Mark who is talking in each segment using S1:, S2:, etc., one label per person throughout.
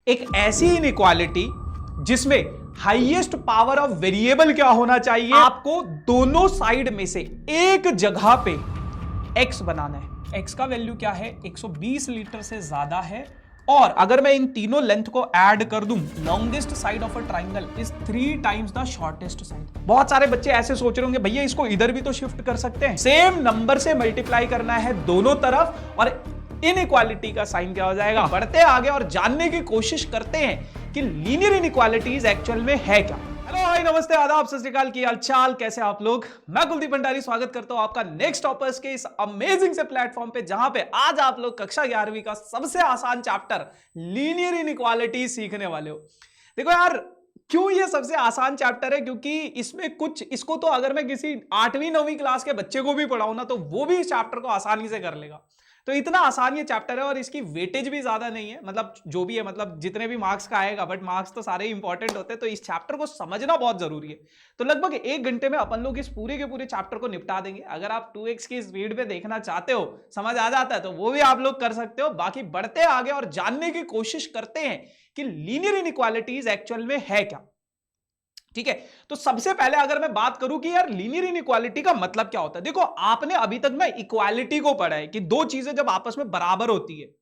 S1: एक ऐसी इनइक्वालिटी जिसमें हाईएस्ट पावर ऑफ वेरिएबल क्या होना चाहिए, आपको दोनों साइड में से एक जगह पे x बनाना है। x का वैल्यू क्या है, 120 लीटर से ज्यादा है। और अगर मैं इन तीनों लेंथ को ऐड कर दूं, longest side of a triangle is 3 times the shortest side. बहुत सारे बच्चे ऐसे सोच रहे होंगे भैया इसको इधर भी तो शिफ्ट कर सकते हैं। सेम नंबर से मल्टीप्लाई करना है दोनों तरफ और इनइक्वालिटी का साइन क्या हो जाएगा। बढ़ते आगे और जानने की कोशिश करते हैं कि लीनियर इनइक्वालिटीज एक्चुअल में है क्या। हेलो हाय नमस्ते आदाब सत श्री अकाल, की हालचाल, कैसे आप लोग। मैं कुलदीप भंडारी स्वागत करता हूं आपका नेक्स्ट टॉपर्स के इस अमेजिंग से प्लेटफॉर्म पे, जहां पे आज आप लोग कक्षा 11वीं का सबसे आसान चैप्टर लीनियर इनइक्वालिटी सीखने वाले हो। देखो यार, क्यों ये सबसे आसान चैप्टर है, क्योंकि इसमें कुछ इसको तो अगर मैं किसी 8वीं 9वीं क्लास के बच्चे को भी पढ़ाऊं ना तो वो भी इस चैप्टर को आसानी से कर लेगा। तो इतना आसान ये चैप्टर है और इसकी वेटेज भी ज्यादा नहीं है, मतलब जो भी है, मतलब जितने भी मार्क्स का आएगा, बट मार्क्स तो सारे इंपॉर्टेंट होते हैं। तो इस चैप्टर को समझना बहुत जरूरी है। तो लगभग 1 घंटे में अपन लोग इस पूरे के पूरे चैप्टर को निपटा देंगे। अगर आप 2x की स्पीड पे देखना चाहते हो, समझ आ जाता है, तो वो भी आप लोग कर सकते हो। बाकी बढ़ते आगे और जानने की कोशिश करते हैं कि लीनियर इनइक्वालिटीज एक्चुअल में है क्या। ठीक है, तो सबसे पहले अगर मैं बात करूं कि यार लीनियर इनइक्वालिटी का मतलब क्या होता है। देखो, आपने अभी तक में इक्वालिटी को पढ़ा है कि दो चीजें जब आपस में बराबर होती है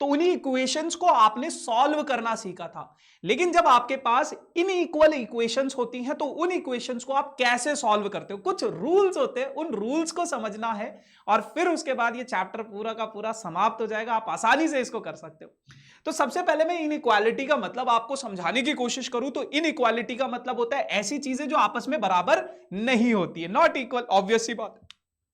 S1: तो उन्हीं इक्वेशंस को आपने सॉल्व करना सीखा था। लेकिन जब आपके पास इनइक्वल इक्वेशंस होती हैं तो उन इक्वेशंस को आप कैसे सॉल्व करते हो, कुछ रूल्स होते हैं, उन रूल्स को समझना है और फिर उसके बाद ये चैप्टर पूरा का पूरा समाप्त हो जाएगा। आप आसानी से इसको कर सकते हो। तो सबसे पहले मैं इनइक्वालिटी का मतलब आपको समझाने की कोशिश करूं तो इनइक्वालिटी का मतलब होता है ऐसी चीजें जो आपस में बराबर नहीं होती है, नॉट इक्वल, ऑब्वियस सी बात।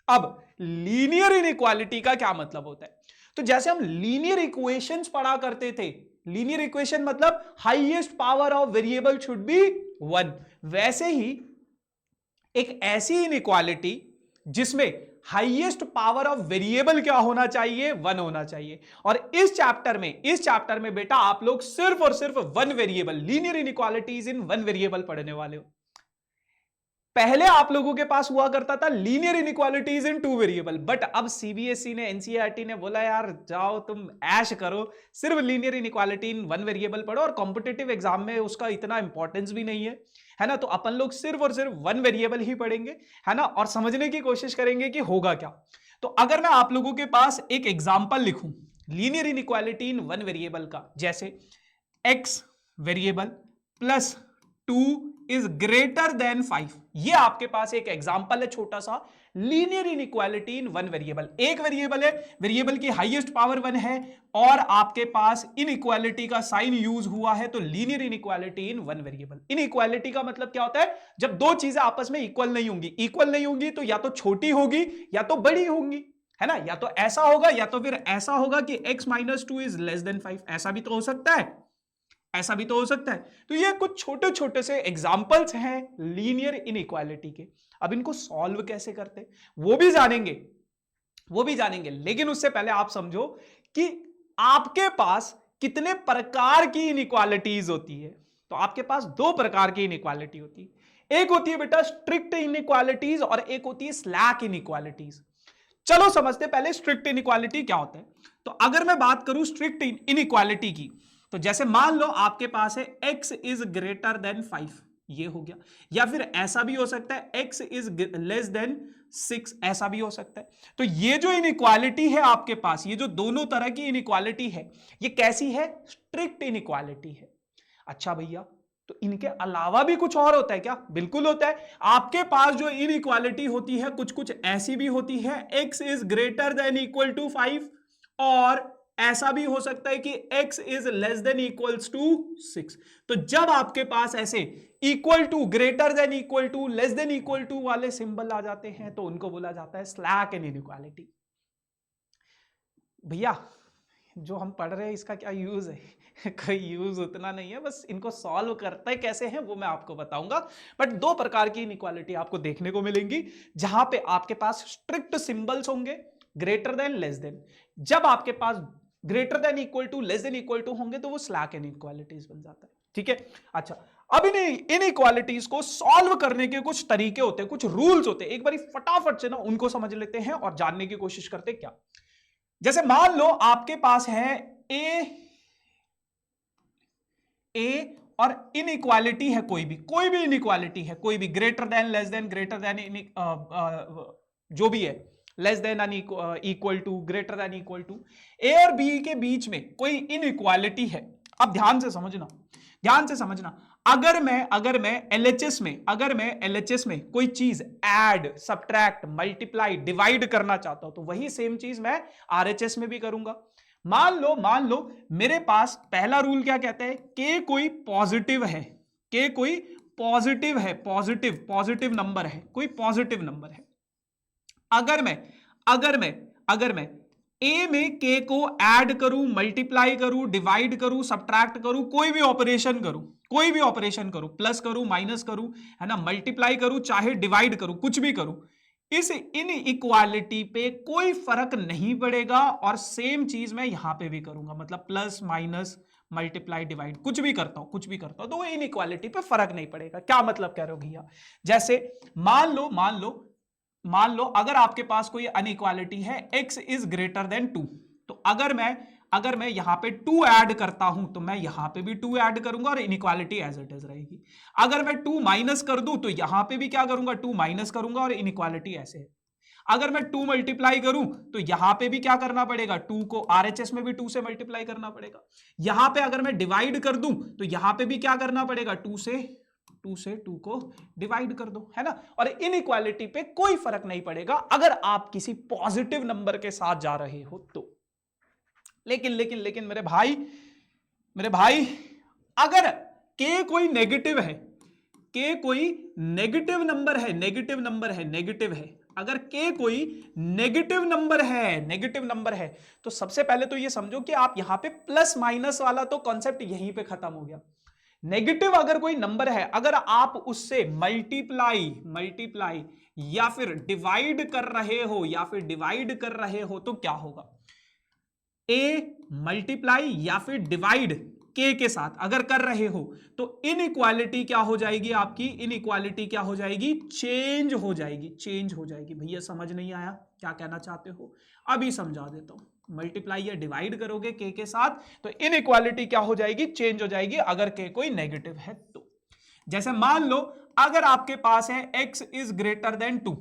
S1: अब लीनियर इनइक्वालिटी का क्या मतलब होता है, तो जैसे हम लीनियर इक्वेशंस पढ़ा करते थे, लीनियर इक्वेशन मतलब highest power of variable should be 1, वैसे ही एक ऐसी इनइक्वालिटी जिसमें हाईएस्ट पावर ऑफ वेरिएबल क्या होना चाहिए, 1 होना चाहिए। और इस चैप्टर में बेटा आप लोग सिर्फ और सिर्फ 1 वेरिएबल, लीनियर इनइक्वालिटीज इन 1 वेरिएबल पढ़ने वाले हो। पहले आप लोगों के पास हुआ करता था linear inequalities in 2 variable, but अब सीबीएसई ने, एनसीईआरटी ने बोला यार जाओ तुम ऐश करो, सिर्फ लीनियर इनइक्वालिटी इन 1 वेरिएबल पढ़ो और कॉम्पिटिटिव एग्जाम में उसका इतना इंपॉर्टेंस भी नहीं है ना। तो अपन लोग सिर्फ और सिर्फ 1 वेरिएबल ही पढ़ेंगे, है ना, और समझने की कोशिश करेंगे कि होगा क्या। तो अगर मैं आप लोगों के पास एक एग्जाम्पल लिखूं लीनियर इनइक्वालिटी इन 1 वेरिएबल का, जैसे x variable plus 2 is greater then 5, ये आपके पास एक एग्जांपल है छोटा सा लीनियर इनइक्वालिटी इन 1 वेरिएबल। एक वेरिएबल है, वेरिएबल की हाईएस्ट पावर 1 है और आपके पास इनइक्वालिटी का साइन यूज हुआ है, तो linear inequality in 1 variable. Inequality का मतलब क्या होता है, जब दो चीजें आपस में इक्वल नहीं होंगी। इक्वल नहीं होंगी तो या तो छोटी होगी या तो बड़ी होंगी, है ना, या तो ऐसा होगा या तो फिर ऐसा होगा कि x minus 2 is less then 5, ऐसा भी तो हो सकता है, ऐसा भी तो हो सकता है। तो ये कुछ छोटे छोटे से एग्जांपल्स हैं लीनियर इनइक्वालिटी के। अब इनको सॉल्व कैसे करते वो भी जानेंगे, लेकिन उससे पहले आप समझो कि आपके पास कितने प्रकार की इनइक्वालिटीज होती है। तो आपके पास 2 प्रकार की इनइक्वालिटी होती है, एक होती है बेटा स्ट्रिक्ट इनइक्वालिटीज और एक होती है स्लैक इनइक्वालिटीज। चलो समझते पहले स्ट्रिक्ट इनइक्वालिटी क्या होता है। तो अगर मैं बात करूं स्ट्रिक्ट इनइक्वालिटी की, तो जैसे मान लो आपके पास है x इज ग्रेटर देन 5, ये हो गया, या फिर ऐसा भी हो सकता है x इज लेस देन 6, ऐसा भी हो सकता है। तो ये जो इनइक्वालिटी है आपके पास, ये जो दोनों तरह की इनइक्वालिटी है, ये कैसी है, स्ट्रिक्ट इनइक्वालिटी है। अच्छा भैया, तो इनके अलावा भी कुछ और होता है क्या, बिल्कुल होता है। आपके पास जो इनइक्वालिटी होती है कुछ कुछ ऐसी भी होती है, x is greater than equal to 5, और ऐसा भी हो सकता है कि x is less than equals to 6। तो जब आपके पास ऐसे equal to, greater than equal to, less than equal to वाले सिंबल आ जाते हैं तो उनको बोला जाता है स्लैक इनइक्वालिटी। भैया जो हम पढ़ रहे हैं इसका क्या यूज है कोई यूज उतना नहीं है, बस इनको सॉल्व करते कैसे हैं वो मैं आपको बताऊंगा। बट 2 प्रकार की इनइक्वालिटी आपको देखने को मिलेंगी, जहां पे आपके पास स्ट्रिक्ट सिंबल्स होंगे, ग्रेटर देन, लेस देन। जब आपके पास greater than equal to, less than equal to होंगे तो वो स्लैक इनइक्वालिटीज बन जाता है। ठीक है, अच्छा, अब इन इक्वालिटीज को सॉल्व करने के कुछ तरीके होते हैं, कुछ रूल्स होते हैं। एक बारी फटाफट से ना उनको समझ लेते हैं और जानने की कोशिश करते हैं क्या। जैसे मान लो आपके पास है a ए और इनइक्वालिटी है कोई भी इनइक्वालिटी है, कोई भी greater than, less than, greater than, जो भी है, less than and equal to, greater than equal to, A और बी के बीच में कोई इनइक्वालिटी है। अब ध्यान से समझना, अगर मैं एलएचएस में कोई चीज ऐड, सब्ट्रैक्ट, मल्टीप्लाई, डिवाइड करना चाहता हूं तो वही सेम चीज मैं आरएचएस में भी करूंगा। मान लो मेरे पास पहला रूल क्या कहता है, के कोई पॉजिटिव है, के कोई पॉजिटिव है, पॉजिटिव नंबर है, कोई पॉजिटिव नंबर है। अगर मैं ए में के को ऐड करूं, मल्टीप्लाई करूं, डिवाइड करूं, सब्ट्रैक्ट करूं, कोई भी ऑपरेशन करूं, प्लस करूं, माइनस करूं, है ना, मल्टीप्लाई करूं, चाहे डिवाइड करूं, कुछ भी करूं, इस इनइक्वालिटी पे कोई फर्क नहीं पड़ेगा और सेम चीज मैं यहां पे भी करूंगा, मतलब प्लस, माइनस, मल्टीप्लाई, डिवाइड, कुछ भी करता हूं तो वो इनइक्वालिटी पे फर्क नहीं पड़ेगा। क्या मतलब कह रहे हो भैया? जैसे मान लो अगर आपके पास कोई अनइक्वालिटी है x इज ग्रेटर देन 2, तो अगर मैं यहां पे 2 ऐड करता हूं तो मैं यहां पे भी 2 ऐड करूंगा और इनइक्वालिटी एज इट इज रहेगी। अगर मैं 2 माइनस कर दूं तो यहां पे भी क्या करूंगा, 2 माइनस करूंगा और इनइक्वालिटी ऐसे है। अगर मैं 2 मल्टीप्लाई करूं तो यहां पे भी क्या करना पड़ेगा, 2 को आरएचएस में भी 2 से मल्टीप्लाई करना पड़ेगा। यहां पे अगर मैं डिवाइड कर दूं तो यहां पे भी क्या करना पड़ेगा, 2 से 2 को डिवाइड कर दो, है ना। और इनइक्वालिटी पे कोई फर्क नहीं पड़ेगा अगर आप किसी पॉजिटिव नंबर के साथ जा रहे हो तो। लेकिन मेरे भाई अगर के कोई नेगेटिव है, के कोई नेगेटिव नंबर है, अगर के कोई नेगेटिव नंबर है तो सबसे पहले तो ये समझो कि आप यहां पे प्लस माइनस वाला तो कॉन्सेप्ट यहीं पे खत्म हो गया। नेगेटिव अगर कोई नंबर है, अगर आप उससे मल्टीप्लाई या फिर डिवाइड कर रहे हो तो क्या होगा, ए मल्टीप्लाई या फिर डिवाइड के साथ अगर कर रहे हो तो इनइक्वालिटी क्या हो जाएगी आपकी, इनइक्वालिटी क्या हो जाएगी, चेंज हो जाएगी। भैया समझ नहीं आया क्या कहना चाहते हो, अभी समझा देता हूं। मल्टीप्लाई या डिवाइड करोगे के साथ तो इनइक्वालिटी क्या हो जाएगी, चेंज हो जाएगी अगर के कोई नेगेटिव है तो। जैसे मान लो अगर आपके पास है x इज ग्रेटर देन 2,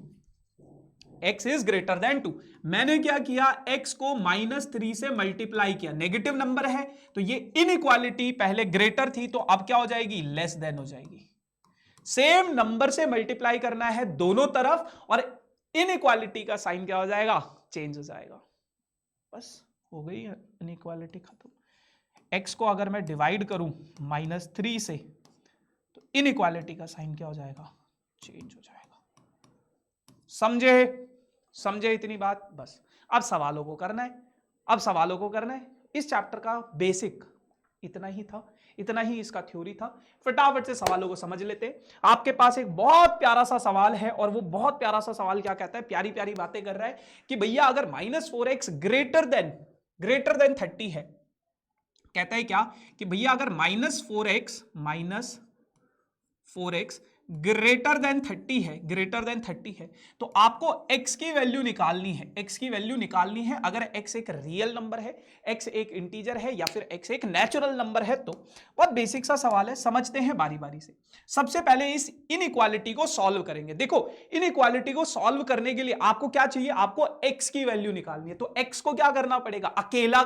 S1: मैंने क्या किया, x को -3 से मल्टीप्लाई किया, नेगेटिव नंबर है तो ये इनइक्वालिटी पहले ग्रेटर थी तो अब क्या हो जाएगी, लेस देन हो जाएगी। सेम नंबर से मल्टीप्लाई करना है दोनों तरफ और इनइक्वालिटी का साइन क्या हो जाएगा, चेंज हो जाएगा। बस हो गई इनइक्वालिटी खत्म। x को अगर मैं डिवाइड करूं -3 से तो इनइक्वालिटी का साइन क्या हो जाएगा, चेंज हो जाएगा। समझे इतनी बात? बस अब सवालों को करना है। इस चैप्टर का बेसिक इतना ही था, इतना ही इसका थ्योरी था। फटाफट से सवालों को समझ लेते। आपके पास एक बहुत प्यारा सा सवाल है और वो बहुत प्यारा सा सवाल क्या कहता है, प्यारी प्यारी बातें कर रहा है कि भैया अगर -4x ग्रेटर देन 30 है, कहता है क्या कि भैया अगर -4x ग्रेटर देन 30 है तो आपको x की वैल्यू निकालनी है। अगर x एक रियल नंबर है, x एक इंटीजर है या फिर x एक नेचुरल नंबर है तो बहुत बेसिक सा सवाल है, समझते हैं बारी बारी से। सबसे पहले इस इनइक्वालिटी को सॉल्व करेंगे। देखो इनइक्वालिटी को सॉल्व करने के लिए आपको क्या चाहिए, आपको x की वैल्यू निकालनी है। तो x को क्या करना पड़ेगा, अकेला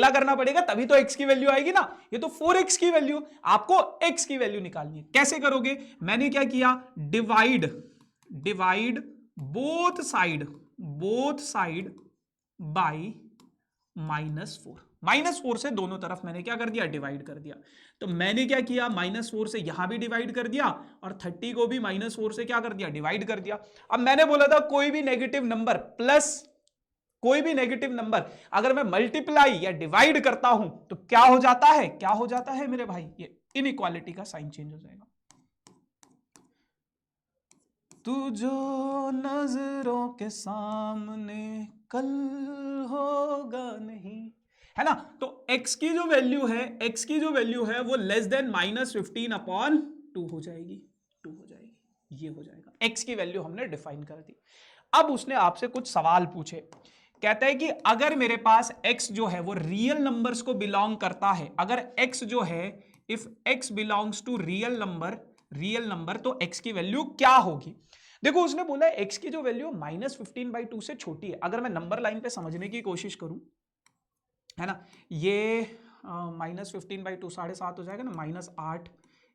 S1: करना पड़ेगा तभी तो x की वैल्यू आएगी ना। ये तो 4x की वैल्यू, आपको x की वैल्यू निकालनी है। कैसे करोगे, मैंने क्या किया, डिवाइड बोथ साइड बाय -4 से दोनों तरफ मैंने क्या कर दिया, डिवाइड कर दिया। तो मैंने क्या किया, -4 से यहां भी डिवाइड कर दिया और 30 को भी -4 से क्या कर दिया, डिवाइड कर दिया। अब मैंने बोला था कोई भी नेगेटिव नंबर अगर मैं मल्टीप्लाई या डिवाइड करता हूं तो क्या हो जाता है मेरे भाई, ये इनइक्वालिटी का साइन चेंज हो जाएगा। तू जो नजरों के सामने कल होगा नहीं, है ना। तो x की जो वैल्यू है वो लेस देन -15/2 हो जाएगी, ये हो जाएगा। x की वैल्यू हमने डिफाइन कर दी। अब उसने आपसे कुछ सवाल पूछे कहता है कि अगर मेरे पास x जो है वो रियल नंबर्स को बिलोंग करता है, अगर x जो है if x belongs to real number तो x की वैल्यू क्या होगी। देखो उसने बोला है x की जो वैल्यू -15/2 से छोटी है। अगर मैं नंबर लाइन पे समझने की कोशिश करूं, है ना, ये -15/2 7.5 हो जाएगा ना, -8,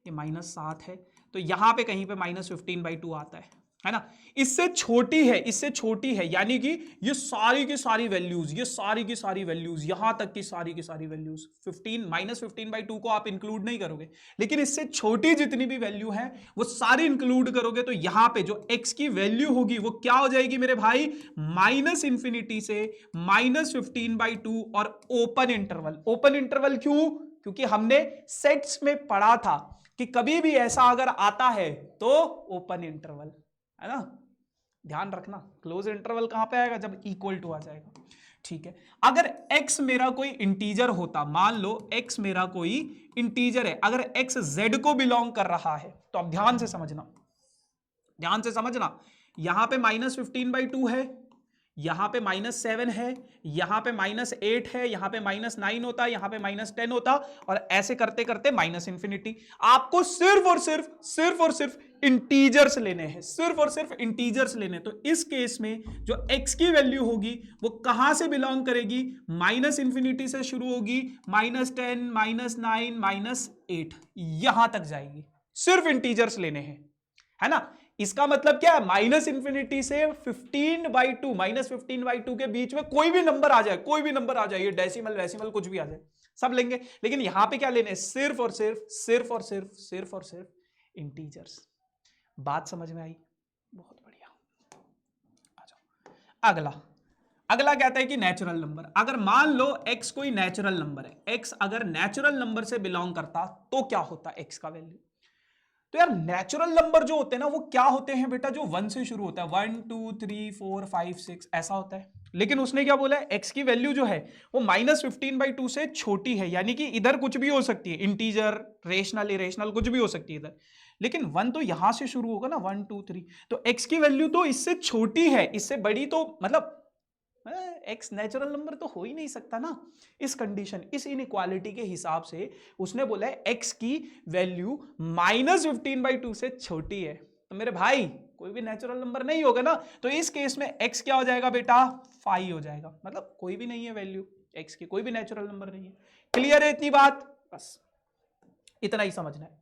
S1: ये -7 है, तो यहां पे कहीं पे -15/2 आता है ना। इससे छोटी है, यानी कि ये सारी की सारी वैल्यूज, यहां तक की सारी वैल्यूज 15/2 को आप इंक्लूड नहीं करोगे, लेकिन इससे छोटी जितनी भी वैल्यू है वो सारी इंक्लूड करोगे, तो यहां पे जो x की वैल्यू होगी वो क्या हो जाएगी मेरे भाई, -∞ से -15/2 और ओपन इंटरवल क्यों, क्योंकि हमने सेट्स में पढ़ा था कि कभी भी ऐसा अगर आता है तो ओपन इंटरवल, है ना, ध्यान रखना। क्लोज इंटरवल कहां पे आएगा, जब इक्वल टू आ जाएगा। ठीक है, अगर x मेरा कोई इंटीजर होता, मान लो x मेरा कोई इंटीजर है, अगर x z को बिलोंग कर रहा है, तो अब ध्यान से समझना, यहां पे -15/2 है, यहां पे -7 है, यहां पे -8 है, यहां पे -9 होता, यहां पे -10 होता, और ऐसे करते करते ∞। आपको सिर्फ और सिर्फ इंटीजर्स लेने हैं, तो इस केस में जो x की वैल्यू होगी वो कहां से बिलोंग करेगी, -∞ से शुरू होगी, -10, -9, -8 यहां तक जाएगी। सिर्फ इंटीजर्स लेने हैं, है ना। इसका मतलब क्या है, -∞ से 15/2 के बीच में कोई भी नंबर आ जाए, ये डेसिमल कुछ भी आ जाए, सब लेंगे। लेकिन यहां पे क्या लेने, सिर्फ और सिर्फ इंटीजर्स। बात समझ में आई, बहुत बढ़िया। आ जाओ अगला कहता है कि नेचुरल नंबर, अगर मान लो x कोई नेचुरल नंबर है, x अगर नेचुरल नंबर से बिलोंग करता तो क्या होता x का वैल्यू। तो यार नेचुरल नंबर जो होते हैं ना वो क्या होते हैं बेटा, जो 1 से शुरू होता है, 1 2 3 4 5 6 ऐसा होता है। लेकिन उसने क्या बोला है, x की वैल्यू जो है वो -15/2 से छोटी है, यानी कि इधर कुछ भी हो सकती है, इंटीजर, रेशनल, इरेशनल, कुछ भी हो सकती है इधर, लेकिन 1 तो यहां से शुरू होगा ना, 1 2 3, तो x की वैल्यू तो इससे छोटी है, इससे बड़ी तो मतलब x नेचुरल नंबर तो हो ही नहीं सकता ना। इस कंडीशन, इस इनइक्वालिटी के हिसाब से उसने बोला है x की वैल्यू -15/2 से छोटी है, तो मेरे भाई कोई भी नेचुरल नंबर नहीं होगा ना, तो इस केस में x क्या हो जाएगा बेटा, 5 हो जाएगा, मतलब कोई भी नहीं है वैल्यू x की, कोई भी नेचुरल नंबर नहीं है। क्लियर है इतनी बात, बस इतना ही समझना है।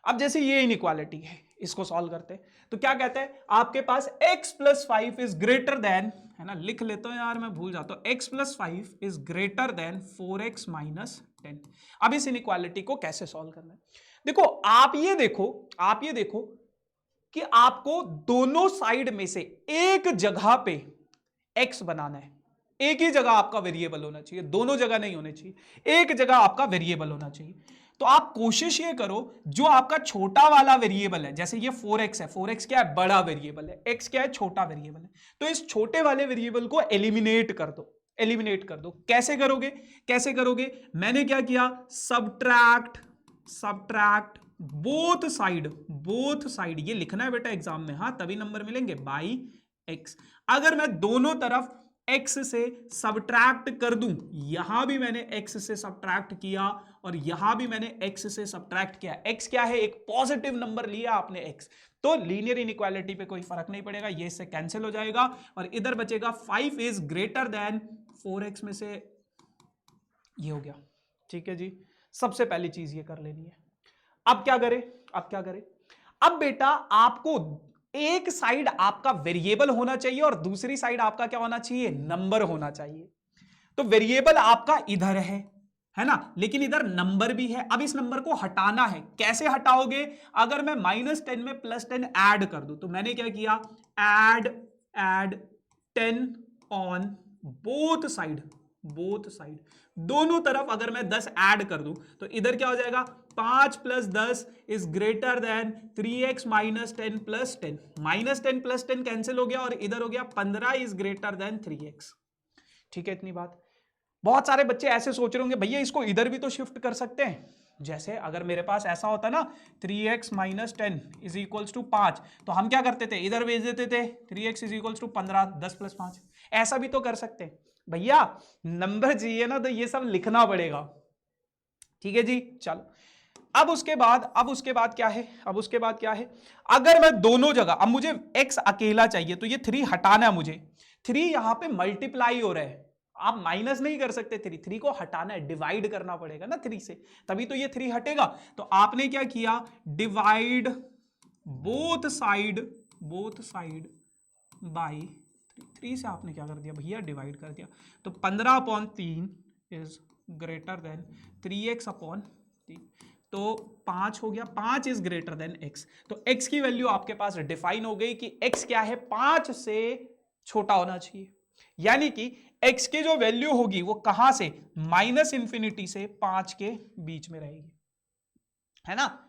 S1: अब जैसे ये इनइक्वालिटी है, इसको सॉल्व करते हैं, तो क्या कहते हैं, आपके पास x + 5 इज ग्रेटर देन, है ना, लिख लेता हूं यार, मैं भूल जाता हूं, x + 5 is greater then 4x - 10। अब इस इनइक्वालिटी को कैसे सॉल्व करना है, देखो आप ये देखो कि आपको दोनों साइड में से एक जगह पे x बनाना है, एक ही जगह आपका वेरिएबल होना चाहिए, दोनों जगह नहीं होने चाहिए, एक जगह आपका वेरिएबल होना चाहिए। तो आप कोशिश ये करो, जो आपका छोटा वाला वेरिएबल है, जैसे ये 4x है, 4x क्या है, बड़ा वेरिएबल है, x क्या है, छोटा वेरिएबल है, तो इस छोटे वाले वेरिएबल को एलिमिनेट कर दो। कैसे करोगे, मैंने क्या किया, सब्ट्रैक्ट बोथ साइड, ये लिखना है बेटा एग्जाम में, हाँ तभी नंबर मिलेंगे, बाई x। अगर मैं दोनों तरफ x से सब्ट्रैक्ट कर दूं, यहां भी मैंने x से सब्ट्रैक्ट किया और यहां भी मैंने x से सब्ट्रैक्ट किया, x क्या है, एक पॉजिटिव नंबर लिया आपने x, तो लीनियर इनइक्वालिटी पे कोई फर्क नहीं पड़ेगा, ये इससे कैंसिल हो जाएगा और इधर बचेगा 5 इज ग्रेटर देन 4x में से ये हो गया। ठीक है जी, सबसे पहली चीज ये कर लेनी है। अब क्या करें, अब बेटा आपको एक साइड आपका वेरिएबल होना चाहिए और दूसरी साइड आपका क्या होना चाहिए, नंबर होना चाहिए। तो वेरिएबल आपका इधर है ना, लेकिन इधर नंबर भी है। अब इस नंबर को हटाना है, कैसे हटाओगे, अगर मैं -10 में +10 ऐड कर दूं, तो मैंने क्या किया, ऐड 10 ऑन बोथ साइड, दोनों तरफ अगर मैं 10 ऐड कर दूं, तो इधर क्या हो जाएगा, 5 + 10 is greater then 3x - 10 + 10, -10 + 10 cancel हो गया और इधर हो गया 15 इज ग्रेटर देन 3x। ठीक है इतनी बात। बहुत सारे बच्चे ऐसे सोच रहे होंगे, भैया इसको इधर भी तो शिफ्ट कर सकते हैं, जैसे अगर मेरे पास ऐसा होता ना 3x - 10 इज इक्वल्स टू 5, तो हम क्या करते थे, इधर भेज देते थे 3x इज इक्वल्स टू 15, 10 + 5। ऐसा भी तो कर सकते हैं भैया, नंबर चाहिए ना तो ये सब लिखना पड़ेगा। ठीक है जी, चलो अब उसके बाद क्या है, अगर मैं दोनों जगह, अब मुझे x अकेला चाहिए तो ये 3 हटाना है मुझे, 3 यहां पे मल्टीप्लाई हो रहा है, आप माइनस नहीं कर सकते, 3 को हटाना है, डिवाइड करना पड़ेगा ना 3 से, तभी तो ये 3 हटेगा। तो आपने क्या किया, डिवाइड बोथ साइड बाई 3 से आपने क्या कर दिया भैया, डिवाइड कर दिया। तो 15/3 इज ग्रेटर देन 3x/3, तो 5 हो गया, 5 इज ग्रेटर देन x। तो x की वैल्यू आपके पास डिफाइन हो गई कि x क्या है, 5 से छोटा होना चाहिए, यानी कि x की जो वैल्यू होगी वो कहां से, -∞ से 5 के बीच में रहेगी, है ना।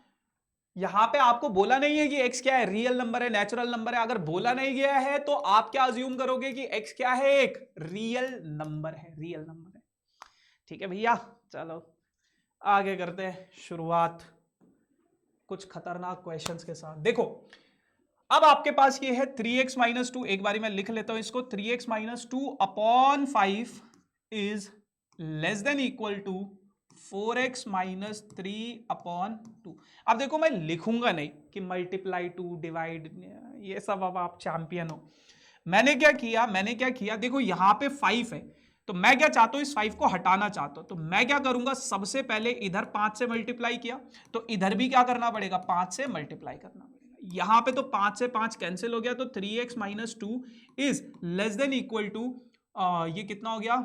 S1: यहां पे आपको बोला नहीं है कि x क्या है, रियल नंबर है, नेचुरल नंबर है। अगर बोला नहीं गया है तो आप क्या अज्यूम करोगे कि x क्या है, एक रियल नंबर है, ठीक है भैया। चलो आगे करते हैं शुरुआत कुछ खतरनाक क्वेश्चंस के साथ। देखो अब आपके पास ये है 3x - 2, एक बारी मैं लिख लेता हूं इसको, 3x - 2/5 is less than equal to 4x - 3/2। अब देखो मैं लिखूंगा नहीं कि मल्टीप्लाई 2 डिवाइड, ये सब अब आप चैंपियन हो। मैंने क्या किया, देखो यहां पे 5 है, तो मैं क्या चाहता हूं, इस 5 को हटाना चाहता हूं, तो मैं क्या करूंगा, सबसे पहले इधर 5 से मल्टीप्लाई किया, तो इधर भी क्या करना पड़ेगा, 5 से मल्टीप्लाई करना पड़ेगा। यहां पे तो 5 से 5 कैंसिल हो गया, तो 3x - 2 is less than equal to, ये कितना हो गया,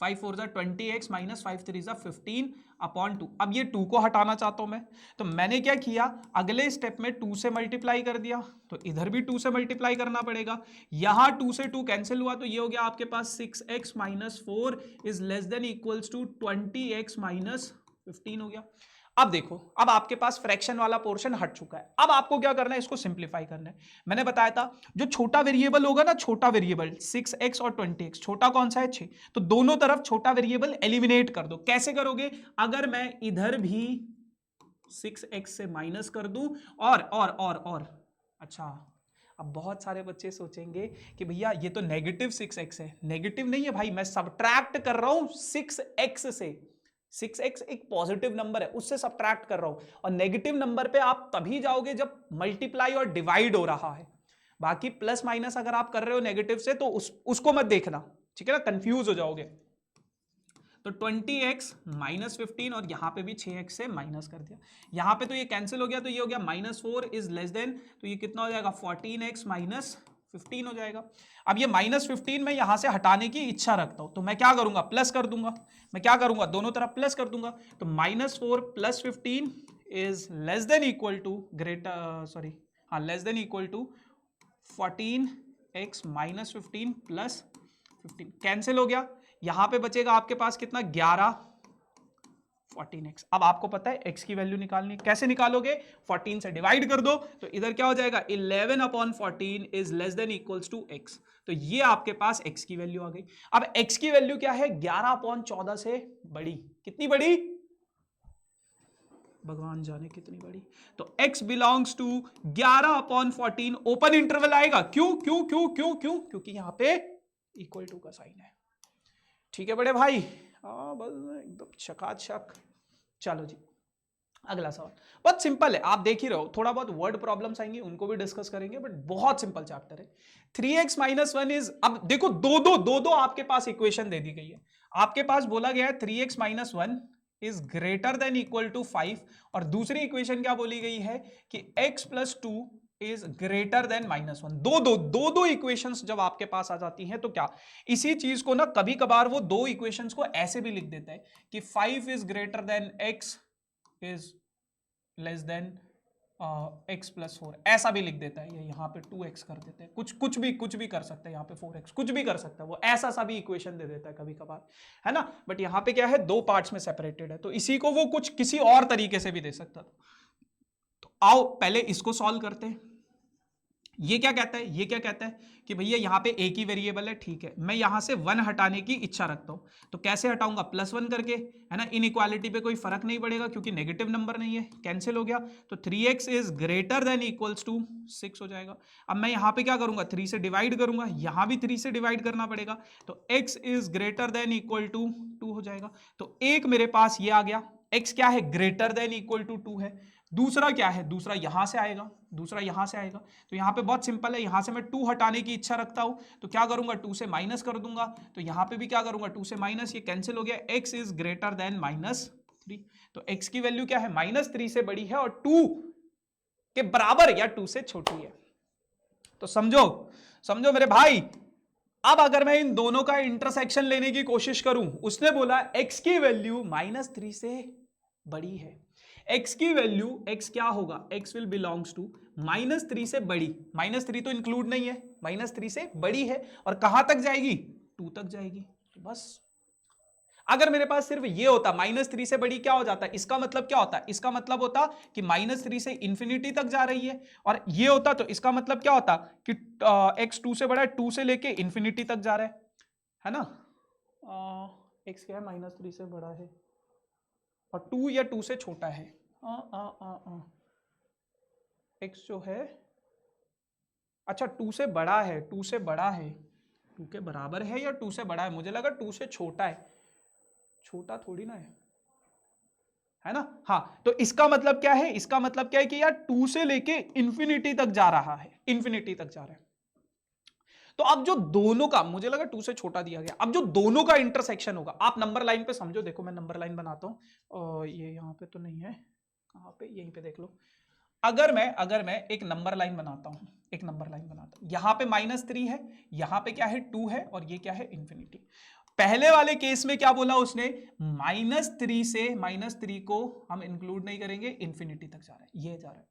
S1: 5 4 20x - 5 3 15/2। अब ये 2 को हटाना चाहता हूं मैं, तो मैंने क्या किया, अगले स्टेप में 2 से मल्टीप्लाई कर दिया, तो इधर भी 2 से मल्टीप्लाई करना पड़ेगा। यहां 2 से 2 कैंसिल हुआ, तो ये हो गया आपके पास 6x - 4 is less than equals to 20x - 15 हो गया। अब देखो, अब आपके पास फ्रैक्शन वाला पोर्शन हट चुका है, अब आपको क्या करना है, इसको सिंप्लीफाई करना है। मैंने बताया था जो छोटा वेरिएबल होगा ना, छोटा वेरिएबल 6x और 20x, छोटा कौन सा है 6, तो दोनों तरफ छोटा वेरिएबल एलिमिनेट कर दो। कैसे करोगे, अगर मैं इधर भी 6x से माइनस कर दूं और अच्छा, अब बहुत सारे बच्चे सोचेंगे कि भैया ये तो नेगेटिव 6x है। नेगेटिव नहीं है भाई, मैं सब्ट्रैक्ट कर रहा हूं 6x से, 6x एक पॉजिटिव नंबर है, उससे सब्ट्रैक्ट कर रहा हूं। और नेगेटिव नंबर पे आप तभी जाओगे जब मल्टीप्लाई और डिवाइड हो रहा है। बाकी प्लस माइनस अगर आप कर रहे हो नेगेटिव से तो उसको मत देखना, ठीक है ना, कंफ्यूज हो जाओगे। तो 20x - 15 और यहां पे भी 6x से माइनस कर दिया, यहां पे तो ये कैंसिल हो गया, तो ये हो गया -4 इज लेस देन, तो ये कितना हो जाएगा 14x - 15 हो जाएगा। अब ये -15 में यहां से हटाने की इच्छा रखता हूं, तो मैं क्या करूंगा, प्लस कर दूंगा। मैं क्या करूंगा, दोनों तरफ प्लस कर दूंगा, तो -4 + 15 is less than equal to less than equal to 14x - 15 + 15 cancel हो गया। यहां पे बचेगा आपके पास कितना, 11 14x। अब आपको पता है x की वैल्यू निकालनी, कैसे निकालोगे, 14 से डिवाइड कर दो, तो इधर क्या हो जाएगा 11/14 is less than equals to x। तो ये आपके पास x की वैल्यू आ गई। अब x की वैल्यू क्या है, 11/14 से बड़ी, कितनी बड़ी, भगवान जाने कितनी बड़ी। तो x belongs to 11/14, open interval आएगा। क्यों क्यों क्यों क्यों क्यों, क्योंकि यहां पे इक्वल टू का साइन है। ठीक है बड़े भाई, बस एकदम चकाचक। चलो जी अगला सवाल, बहुत सिंपल है, आप देख ही रहो, थोड़ा बहुत वर्ड प्रॉब्लम्स आएंगी उनको भी डिस्कस करेंगे, बट बहुत सिंपल चैप्टर है। 3x - 1 इज, अब देखो दो आपके पास इक्वेशन दे दी गई है। आपके पास बोला गया है 3x - 1 is greater than equal to 5, और दूसरी इक्वेशन क्या बोली गई है कि x + 2 इज ग्रेटर देन -1। दो इक्वेशंस जब आपके पास आ जाती हैं तो क्या, इसी चीज को ना कभी कभार वो दो इक्वेशंस को ऐसे भी लिख देता है कि 5 is greater then x is less then x + 4, ऐसा भी लिख देता है। ये यहां पे 2x कर देते हैं, कुछ भी कर सकता है, यहाँ पे 4x कुछ भी कर सकता है, वो ऐसा सा भी इक्वेशन दे देता है कभी कभार, है ना। बट यहाँ पे क्या है, दो पार्ट्स में सेपरेटेड है, तो इसी को वो कुछ किसी और तरीके से भी दे सकता था। तो आओ पहले इसको सॉल्व करते हैं। ये क्या कहता है, ये क्या कहता है कि भैया यहाँ पे एक ही वेरिएबल है, ठीक है, मैं यहां से 1 हटाने की इच्छा रखता हूं, तो कैसे हटाऊंगा, +1 करके, है ना। इनइक्वालिटी पे कोई फर्क नहीं पड़ेगा क्योंकि नेगेटिव नंबर नहीं है, कैंसिल हो गया, तो 3x is greater than equals to 6 हो जाएगा। अब मैं यहां पे क्या करूंगा, 3 से डिवाइड करूंगा, यहां भी 3 से डिवाइड करना पड़ेगा, तो x is greater than equal to 2 हो जाएगा। तो एक मेरे पास ये आ गया, x क्या है, ग्रेटर देन इक्वल टू 2 है। दूसरा क्या है, दूसरा यहां से आएगा, दूसरा यहां से आएगा, तो यहां पे बहुत सिंपल है, यहां से मैं 2 हटाने की इच्छा रखता हूं, तो क्या करूंगा, 2 से माइनस कर दूंगा, तो यहां पे भी क्या करूंगा, 2 से माइनस, ये कैंसिल हो गया, x इज ग्रेटर देन -3, तो x की वैल्यू क्या है, -3 से बड़ी है और 2 के बराबर या 2 से छोटी है। तो समझो समझो मेरे भाई, अब अगर मैं इन दोनों का इंटरसेक्शन लेने की कोशिश करूं, उसने बोला x की वैल्यू -3 से बड़ी है, x की वैल्यू, x क्या होगा, x विल बिलोंग्स टू -3 से बड़ी, -3 तो इंक्लूड नहीं है, -3 से बड़ी है, और कहां तक जाएगी, 2 तक जाएगी। तो बस अगर मेरे पास सिर्फ ये होता, -3 से बड़ी क्या हो जाता है, इसका मतलब क्या होता है, इसका मतलब होता कि -3 से इंफिनिटी तक जा रही है, और ये होता तो इसका मतलब क्या होता कि x 2 से बड़ा है, 2 से लेके इंफिनिटी तक जा रहा है ना। x क्या है, -3 से बड़ा है और 2 या 2 से छोटा है, x जो है, अच्छा 2 से बड़ा है, 2 से बड़ा है, 2 के बराबर है या 2 से बड़ा है, मुझे लगा 2 से छोटा है, छोटा थोड़ी ना है ना। हाँ, तो इसका मतलब क्या है, इसका मतलब क्या है कि यार 2 से लेके इंफिनिटी तक जा रहा है, इंफिनिटी तक जा रहा है। तो अब जो दोनों का, मुझे लगा 2 से छोटा दिया गया, अब जो दोनों का इंटरसेक्शन होगा, आप नंबर लाइन पे समझो, देखो मैं नंबर लाइन बनाता हूं, और ये यहां पे तो नहीं है, कहां पे, यहीं पे देख लो। अगर मैं एक नंबर लाइन बनाता हूं, एक नंबर लाइन बनाता हूं, यहां पे -3 है, यहां पे क्या है, 2 है, और ये क्या है, इंफिनिटी। पहले वाले केस में क्या बोला उसने, -3 को हम इंक्लूड नहीं करेंगे, इंफिनिटी तक जा रहा है, ये जा रहा है।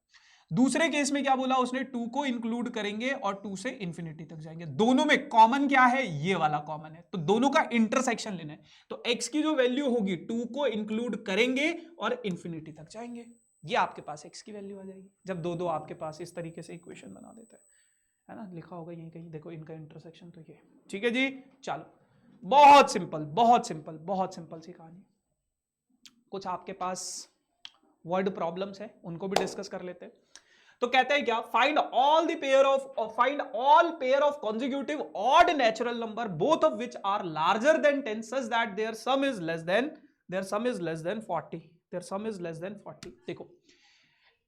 S1: दूसरे केस में क्या बोला उसने, 2 को इंक्लूड करेंगे और 2 से इंफिनिटी तक जाएंगे। दोनों में कॉमन क्या है, ये वाला कॉमन है, तो दोनों का इंटरसेक्शन लेना है। तो x की जो वैल्यू होगी, 2 को इंक्लूड करेंगे और इंफिनिटी तक जाएंगे, ये आपके पास x की वैल्यू आ जाएगी, जब दो आपके पास इस तरीके से इक्वेशन बना देता है ना, लिखा होगा यहीं कहीं, देखो इनका इंटरसेक्शन, तो ये ठीक है जी। चलो, बहुत सिंपल, बहुत सिंपल, बहुत सिंपल सी कहानी। कुछ आपके पास वर्ड प्रॉब्लम्स है, उनको भी डिस्कस कर लेते हैं। तो कहते हैं क्या, find all pair of consecutive odd natural number both of which are larger than 10 such that their sum is less than 40, their sum is less than 40। देखो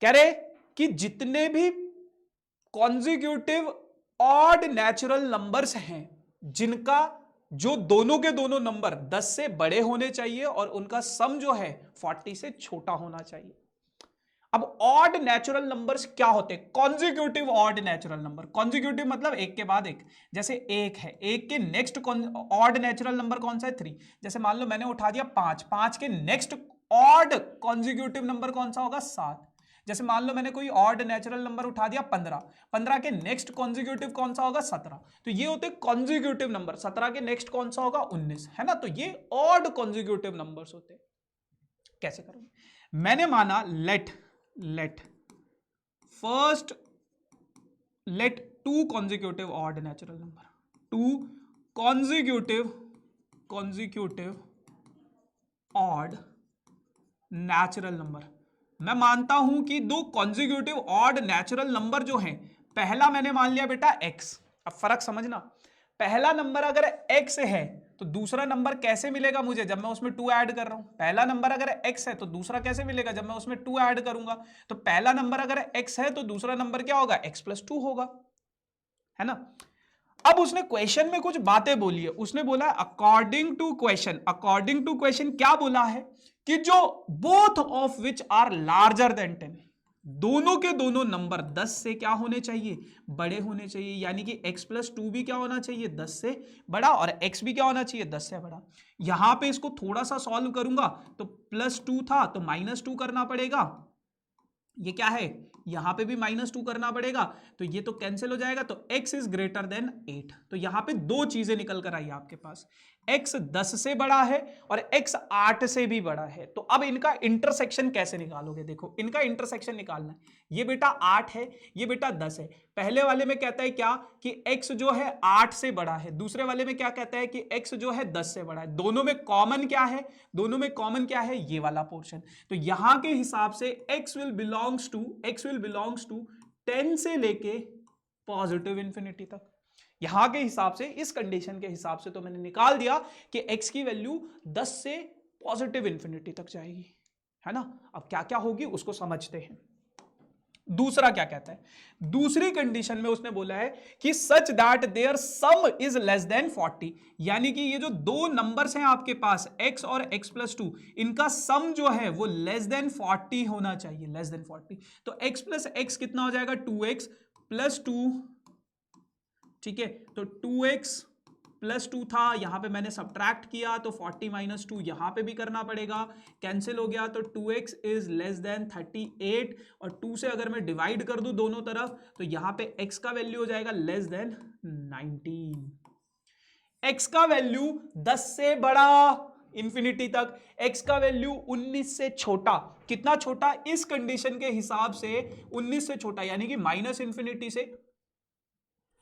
S1: कह रहे कि जितने भी कॉन्जिक्यूटिव ऑड नेचुरल नंबर्स हैं, जिनका जो दोनों के दोनों नंबर 10 से बड़े होने चाहिए और उनका सम जो है 40 से छोटा होना चाहिए। अब ऑड नेचुरल नंबर्स क्या होते हैं, consecutive odd natural number, consecutive मतलब एक के बाद एक, जैसे एक है, एक के नेक्स्ट ऑड नेचुरल नंबर कौन सा है, 3। जैसे मान लो मैंने उठा दिया 5, 5 के नेक्स्ट ऑड कॉन्जिक्यूटिव नंबर कौन सा होगा, 7। जैसे मान लो मैंने कोई ऑड नेचुरल नंबर उठा दिया 15, 15 के नेक्स्ट कॉन्जिक्यूटिव कौन सा होगा, 17। तो ये होते कॉन्जिक्यूटिव नंबर, 17 के नेक्स्ट कौन सा होगा, 19, है ना। तो ये ऑड कॉन्जिक्यूटिव नंबर्स होते हैं। कैसे करोगे, मैंने माना let two consecutive odd natural number, two consecutive odd natural number। मैं मानता हूं कि दो consecutive odd natural number जो हैं, पहला मैंने मान लिया बेटा x। अब फर्क समझना, पहला नंबर अगर x है तो दूसरा नंबर कैसे मिलेगा मुझे, जब मैं उसमें 2 ऐड कर रहा हूं। पहला नंबर अगर x है तो दूसरा कैसे मिलेगा, जब मैं उसमें 2 ऐड करूंगा। तो पहला नंबर अगर x है तो दूसरा नंबर क्या होगा, x+2 होगा, है ना। अब उसने क्वेश्चन में कुछ बातें बोली है, उसने बोला अकॉर्डिंग टू क्वेश्चन क्या बोला है कि जो both of which are larger than 10, दोनों के दोनों नंबर 10 से क्या होने चाहिए, बड़े होने चाहिए। यानी कि x+2 भी क्या होना चाहिए, 10 से बड़ा, और x भी क्या होना चाहिए, 10 से बड़ा। यहां पे इसको थोड़ा सा सॉल्व करूंगा तो +2 था तो -2 करना पड़ेगा, ये क्या है, यहां पे भी -2 करना पड़ेगा, तो ये तो कैंसिल हो जाएगा। तो x इज ग्रेटर देन 8। तो यहां पे दो चीजें निकल कर आई आपके पास, x 10 से बड़ा है और x 8 से भी बड़ा है, तो अब इनका इंटरसेक्शन कैसे निकालोगे? देखो इनका इंटरसेक्शन निकालना है, ये बेटा 8 है, ये बेटा 10 है। पहले वाले में कहता है क्या कि x जो है 8 से बड़ा है, दूसरे वाले में क्या कहता है कि x जो है 10 से बड़ा है। दोनों में कॉमन क्या है? दोनों में कॉमन क्या है? ये वाला पोर्शन। तो यहां के हिसाब से x विल बिलोंग्स टू 10 से लेके पॉजिटिव इंफिनिटी तक। यहां के हिसाब से, इस कंडीशन के हिसाब से तो मैंने निकाल दिया कि x की वैल्यू 10 से पॉजिटिव इंफिनिटी तक जाएगी, है ना। अब क्या क्या होगी उसको समझते हैं। दूसरा क्या कहता है? दूसरी कंडीशन में उसने बोला है कि such that their sum is less than 40, यानी कि ये जो दो नंबर्स हैं आपके पास x और x+2, इनका सम जो है वो लेस देन 40 होना चाहिए, लेस देन 40। तो x प्लस x कितना हो जाएगा? 2x प्लस 2, ठीक है। तो 2x प्लस 2 था, यहां पे मैंने सब्ट्रैक्ट किया तो 40 माइनस 2 यहां पे भी करना पड़ेगा, कैंसिल हो गया। तो 2x इज लेस देन 38 और 2 से अगर मैं डिवाइड कर दूं दोनों तरफ तो यहां पे x का वैल्यू हो जाएगा लेस देन 19। x का वैल्यू 10 से बड़ा इंफिनिटी तक, x का वैल्यू 19 से छोटा। कितना छोटा? इस कंडीशन के हिसाब से 19 से छोटा, यानी कि माइनस इंफिनिटी से।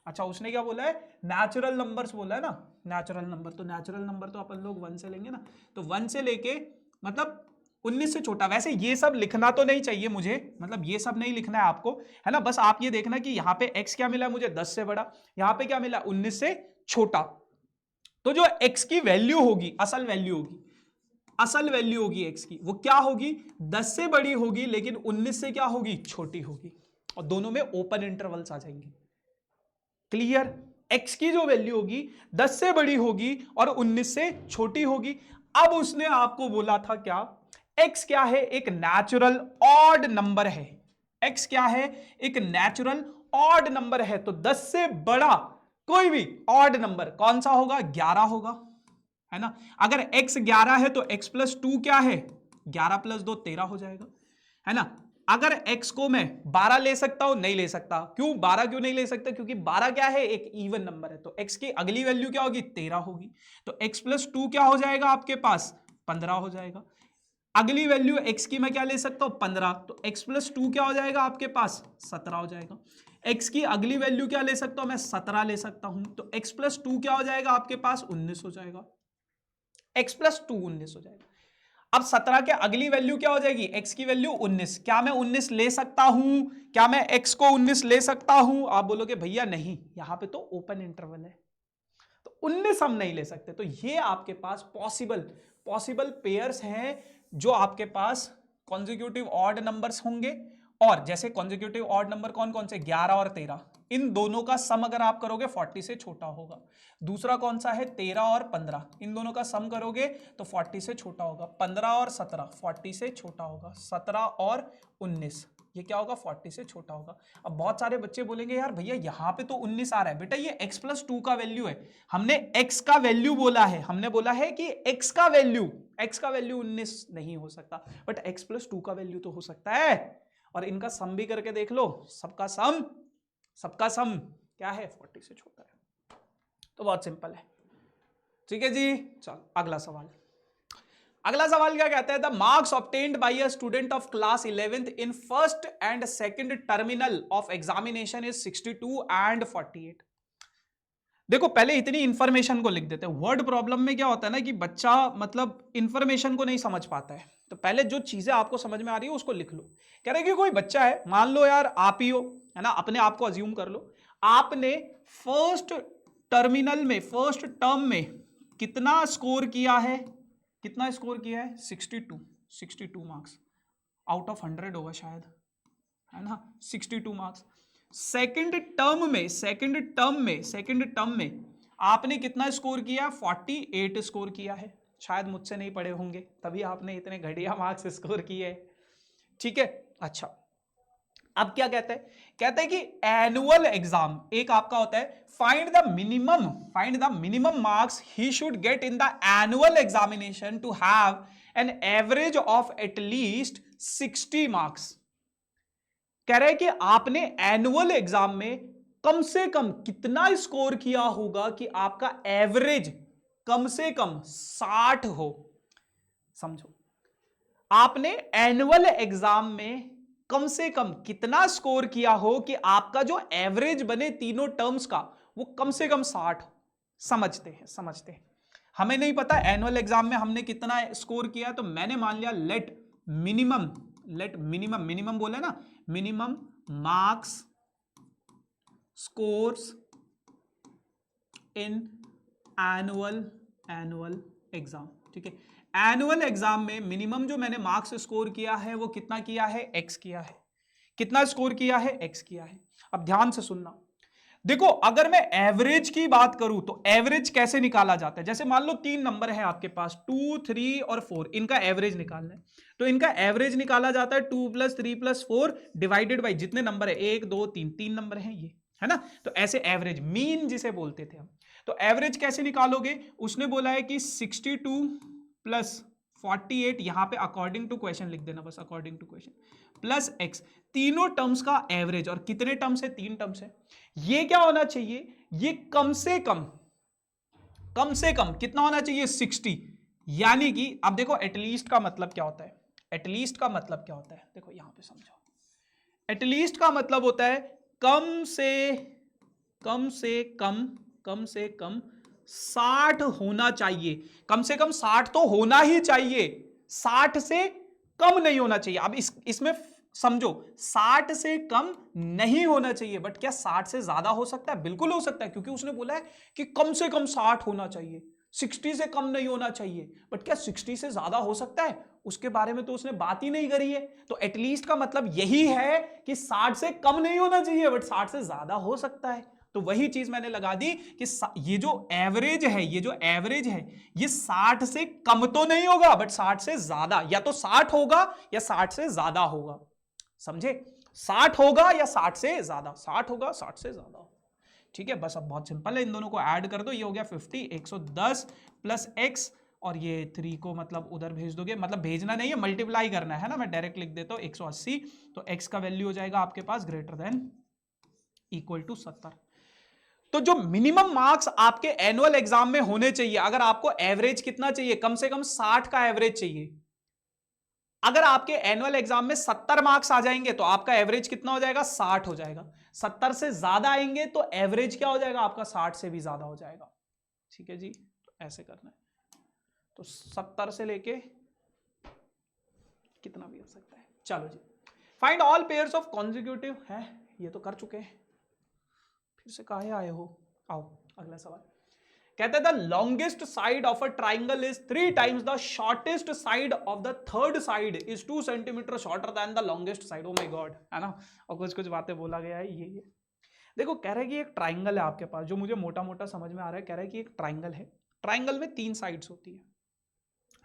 S1: अच्छा उसने क्या बोला है? नेचुरल नंबर्स बोला है ना, नेचुरल नंबर। तो नेचुरल नंबर तो अपन लोग 1 से लेंगे ना, तो 1 से लेके मतलब 19 से छोटा। वैसे ये सब लिखना तो नहीं चाहिए मुझे, मतलब ये सब नहीं लिखना है आपको, है ना। बस आप ये देखना कि यहाँ पे x क्या मिला मुझे? 10 से बड़ा। यहाँ पे क्या मिला? 19 से छोटा। तो जो x की वैल्यू होगी, असल वैल्यू होगी x की, वो क्या होगी? 10 से बड़ी होगी लेकिन 19 से क्या होगी? छोटी होगी। और दोनों में ओपन इंटरवल्स आ जाएंगे। क्लियर? x की जो वैल्यू होगी 10 से बड़ी होगी और 19 से छोटी होगी। अब उसने आपको बोला था क्या? x क्या है? एक नेचुरल ऑड नंबर है। x क्या है? एक नेचुरल ऑड नंबर है। तो 10 से बड़ा कोई भी ऑड नंबर कौन सा होगा? 11 होगा, है ना। अगर x 11 है तो x+2 क्या है? 11 + 2 13 हो जाएगा, है ना। अगर x को मैं 12 ले सकता हूं? नहीं ले सकता। क्यों 12 क्यों नहीं ले सकता? क्योंकि 12 क्या है? एक इवन नंबर है। तो x की अगली वैल्यू क्या होगी? 13 होगी। तो x+2 क्या हो जाएगा आपके पास? 15 हो जाएगा। अगली वैल्यू x की मैं क्या ले सकता हूं? 15। तो x+2 क्या हो जाएगा आपके पास? 17 हो जाएगा। x की अगली वैल्यू क्या ले सकता हूं? मैं 17 ले सकता हूं। तो x+2 क्या हो जाएगा आपके पास? 19 हो जाएगा। x+2 19 हो जाएगा। अब 17 के अगली वैल्यू क्या हो जाएगी? x की वैल्यू 19। क्या मैं 19 ले सकता हूं? क्या मैं x को 19 ले सकता हूं? आप बोलोगे भैया नहीं, यहां पे तो ओपन इंटरवल है, तो 19 हम नहीं ले सकते। तो ये आपके पास पॉसिबल पेयर्स हैं जो आपके पास कॉन्जिक्यूटिव ऑड नंबर्स होंगे। और जैसे कॉन्जिक्यूटिव ऑड नंबर कौन कौन से? 11 और 13। इन दोनों का सम अगर आप करोगे 40 से छोटा होगा। दूसरा कौन सा है? 13 और 15। इन दोनों का सम करोगे तो 40 से छोटा होगा। 15 और 17 40 से छोटा होगा। 17 और 19 ये क्या होगा? 40 से छोटा होगा। अब बहुत सारे बच्चे बोलेंगे यार भैया यहाँ पे तो 19 आ रहा है। बेटा ये x+2 का वैल्यू है, हमने x का वैल्यू बोला है, हमने बोला है कि x का वैल्यू 19 नहीं हो सकता, बट x+2 का वैल्यू तो हो सकता है। और इनका सम भी करके देख लो, सबका सम क्या है? 40 से छोटा है। तो बहुत सिंपल है, ठीक है जी। चलो अगला सवाल क्या कहता है? The marks obtained by a student of class 11th in first and second terminal of examination is 62 and 48। देखो पहले इतनी इंफॉर्मेशन को लिख देते हैं। वर्ड प्रॉब्लम में क्या होता है ना कि बच्चा मतलब इंफॉर्मेशन को नहीं समझ पाता है, तो पहले जो चीजें आपको समझ में आ रही है उसको लिख लो। कह रहे कि कोई बच्चा है, मान लो यार आप ही हो, है ना, अपने आप को अज्यूम कर लो। आपने फर्स्ट टर्म में कितना स्कोर किया है? 62 मार्क्स आउट ऑफ 100 होगा शायद, है ना। 62 मार्क्स। सेकंड टर्म में आपने कितना स्कोर किया? 48 स्कोर किया है। शायद मुझसे नहीं पढ़े होंगे तभी आपने इतने घटिया मार्क्स स्कोर किए, ठीक है। अच्छा अब क्या कहते हैं? कहते हैं कि एनुअल एग्जाम एक आपका होता है, find the minimum marks he should get in the annual examination to have an average of at least 60 marks. कह रहे हैं कि आपने एनुअल एग्जाम में कम से कम कितना स्कोर किया होगा कि आपका एवरेज कम से कम 60 हो। समझो, आपने एनुअल एग्जाम में कम से कम कितना स्कोर किया हो कि आपका जो एवरेज बने तीनों टर्म्स का वो कम से कम 60 हो। समझते हैं। हमें नहीं पता एनुअल एग्जाम में हमने कितना स्कोर किया, तो मैंने मान लिया लेट मिनिमम बोले ना, minimum marks scores in annual exam. ठीक है, एनुअल एग्जाम में मिनिमम जो मैंने मार्क्स स्कोर किया है वो कितना किया है, एक्स किया है। कितना स्कोर किया है, एक्स किया है। अब ध्यान से सुनना, देखो अगर मैं एवरेज की बात करूं तो एवरेज कैसे निकाला जाता है। जैसे मान लो 3 नंबर है आपके पास, 2, 3 और 4, इनका एवरेज निकालना है। तो इनका एवरेज निकाला जाता है 2 + 3 + 4 डिवाइडेड बाई जितने नंबर है, 1, 2, 3, 3 नंबर है ये, है ना। तो ऐसे एवरेज, मीन जिसे बोलते थे हम। तो एवरेज कैसे निकालोगे, उसने बोला है कि 62 + 48, यहां पे अकॉर्डिंग टू क्वेश्चन लिख देना बस, according to question, plus x, तीनों टर्म्स का एवरेज। और कितने टर्म्स है, 3 टर्म्स है। ये क्या होना चाहिए, ये कम से कम कितना होना चाहिए, 60। यानी कि अब देखो एटलीस्ट का मतलब क्या होता है, एटलीस्ट का मतलब क्या होता है, देखो यहां पे समझो। एटलीस्ट का मतलब होता है कम से कम 60 होना चाहिए। कम से कम 60 तो होना ही चाहिए, 60 से कम नहीं होना चाहिए। अब इसमें समझो, 60 से कम नहीं होना चाहिए, बट क्या 60 से ज्यादा हो सकता है, बिल्कुल हो सकता है, क्योंकि उसने बोला है कि कम से कम 60 होना चाहिए, 60 से कम नहीं होना चाहिए। बट क्या 60 से ज्यादा हो सकता है, उसके बारे में तो उसने बात ही नहीं करी है। तो एटलीस्ट का मतलब यही है कि 60 से कम नहीं होना चाहिए, बट 60 से ज्यादा हो सकता है। तो वही चीज मैंने लगा दी कि ये जो एवरेज है, ये 60 से कम तो नहीं होगा, बट 60 से ज्यादा, या तो 60 होगा या 60 से ज्यादा होगा। समझे, 60 होगा या 60 से ज्यादा, 60 होगा 60 से ज्यादा। ठीक है, बस अब बहुत सिंपल है, इन दोनों को ऐड कर दो, ये हो गया 50, 110 प्लस एक्स, और ये 3 को मतलब उधर भेज दोगे, मतलब भेजना नहीं है, मल्टीप्लाई करना है ना, मैं डायरेक्ट लिख देता हूं 180। तो एक्स का वैल्यू हो जाएगा आपके पास ग्रेटर देन इक्वल टू 70। तो जो मिनिमम मार्क्स आपके एनुअल एग्जाम में होने चाहिए, अगर आपको एवरेज कितना चाहिए, कम से कम 60 का एवरेज चाहिए। अगर आपके एनुअल एग्जाम में 70 मार्क्स आ जाएंगे तो आपका एवरेज कितना हो जाएगा, 60 हो जाएगा। 70 से ज्यादा आएंगे तो एवरेज क्या हो जाएगा आपका, 60 से भी ज्यादा हो जाएगा। ठीक है जी, तो ऐसे करना है। तो 70 से लेके कितना भी हो सकता है। चलो जी, find all pairs of consecutive है, ये तो कर चुके हैं, फिर से काहे आए हो। आओ अगला सवाल। कहते हैं the longest side of a triangle is 3 times the shortest side of the third side is 2 centimetre shorter than the longest side. Oh my God, है ना। और कुछ कुछ बातें बोला गया है ये। देखो कह रहा है कि एक ट्राइंगल है आपके पास, जो मुझे मोटा मोटा समझ में आ रहा है। कह रहा है कि एक ट्राइंगल है, ट्राइंगल में 3 साइड्स होती है।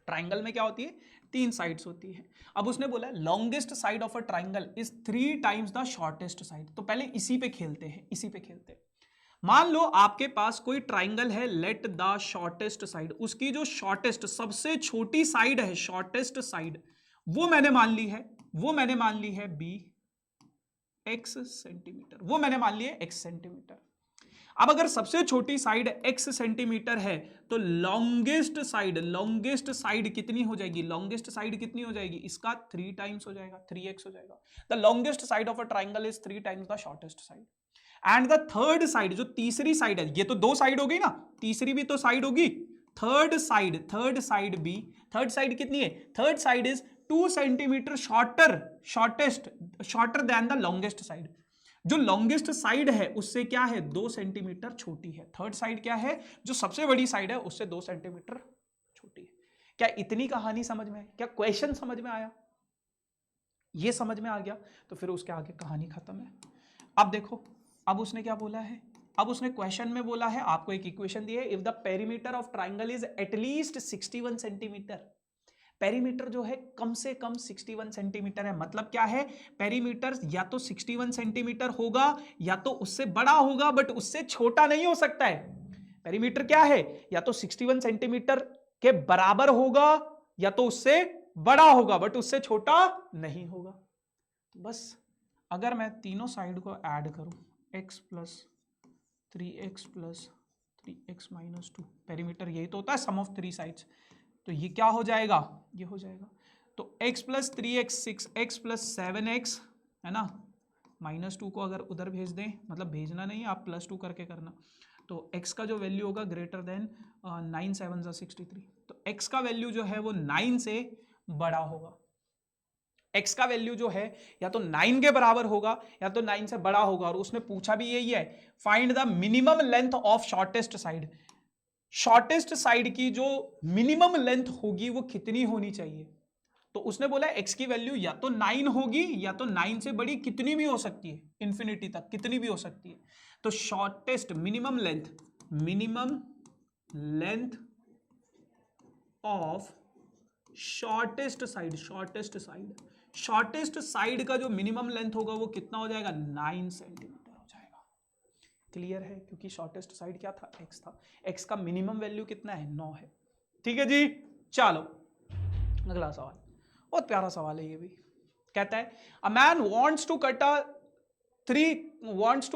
S1: ट्राइंगल में क्या होती है, 3 साइड्स होती है। अब उसने बोला longest side of a triangle is 3 times the shortest side. तो पहले इसी पे खेलते हैं। मान लो आपके पास कोई ट्राइंगल है, लेट द शॉर्टेस्ट साइड, उसकी जो शॉर्टेस्ट सबसे छोटी साइड है, शॉर्टेस्ट साइड, वो मैंने मान ली है बी एक्स सेंटीमीटर, वो मैंने मान लिया एक्स सेंटीमीटर। अब अगर सबसे छोटी साइड एक्स सेंटीमीटर है तो लॉन्गेस्ट साइड कितनी हो जाएगी, लॉन्गेस्ट साइड कितनी हो जाएगी, इसका 3 टाइम्स हो जाएगा, 3x हो जाएगा। The longest side of a triangle is 3 times the shortest side. And the third side, जो तीसरी साइड है, ये तो 2 साइड हो गई ना, तीसरी भी तो साइड होगी, third side B, third side कितनी है, third side is 2 centimetre shorter than the longest side. जो लॉन्गेस्ट साइड है उससे क्या है, 2 सेंटीमीटर छोटी है। थर्ड साइड क्या है, जो सबसे बड़ी साइड है उससे 2 सेंटीमीटर छोटी है। क्या इतनी कहानी समझ में आई, क्या क्वेश्चन समझ में आया, ये समझ में आ गया तो फिर उसके आगे कहानी खत्म है। अब देखो, अब उसने क्या बोला है, अब उसने क्वेश्चन में बोला है, आपको एक इक्वेशन दी है, if the perimeter of triangle is at least 61 centimetre. Perimeter जो है कम से कम 61 सेंटीमीटर है। मतलब क्या है, पेरीमीटर या तो 61 सेंटीमीटर होगा या तो उससे बड़ा होगा, बट उससे छोटा नहीं हो सकता है। पेरीमीटर क्या है, या तो 61 सेंटीमीटर के बराबर होगा या तो उससे बड़ा होगा, बट उससे छोटा नहीं होगा। तो बस अगर मैं तीनों साइड को ऐड करूं, x + 3x + 3x minus 2, perimeter यही तो होता है सम ऑफ थ्री साइड्स, तो ये क्या हो जाएगा, ये हो जाएगा, तो x plus 3x 6x plus 7x है ना, माइनस 2 को अगर उधर भेज दें, मतलब भेजना नहीं आप प्लस 2 करके करना, तो x का जो वैल्यू होगा ग्रेटर देन 9 7 63, तो x का वैल्यू जो है वो 9 से बड़ा होगा, x का वैल्यू जो है या तो 9 के बराबर होगा या तो 9 से बड़ा होगा, और उसने पूछा भी यही है, find the minimum length of shortest side, shortest side की जो मिनिमम लेंथ होगी वो कितनी होनी चाहिए, तो उसने बोला x की वैल्यू या तो 9 होगी या तो 9 से बड़ी कितनी भी हो सकती है, इंफिनिटी तक कितनी भी हो सकती है, तो shortest minimum length of shortest side का जो मिनिमम लेंथ होगा वो कितना हो जाएगा, 9 सेंटीमीटर हो जाएगा। क्लियर है, क्योंकि शॉर्टेस्ट साइड क्या था, x था, x का मिनिमम वैल्यू कितना है, 9 है। ठीक है जी, चलो अगला सवाल, बहुत प्यारा सवाल है ये भी, कहता है a man wants to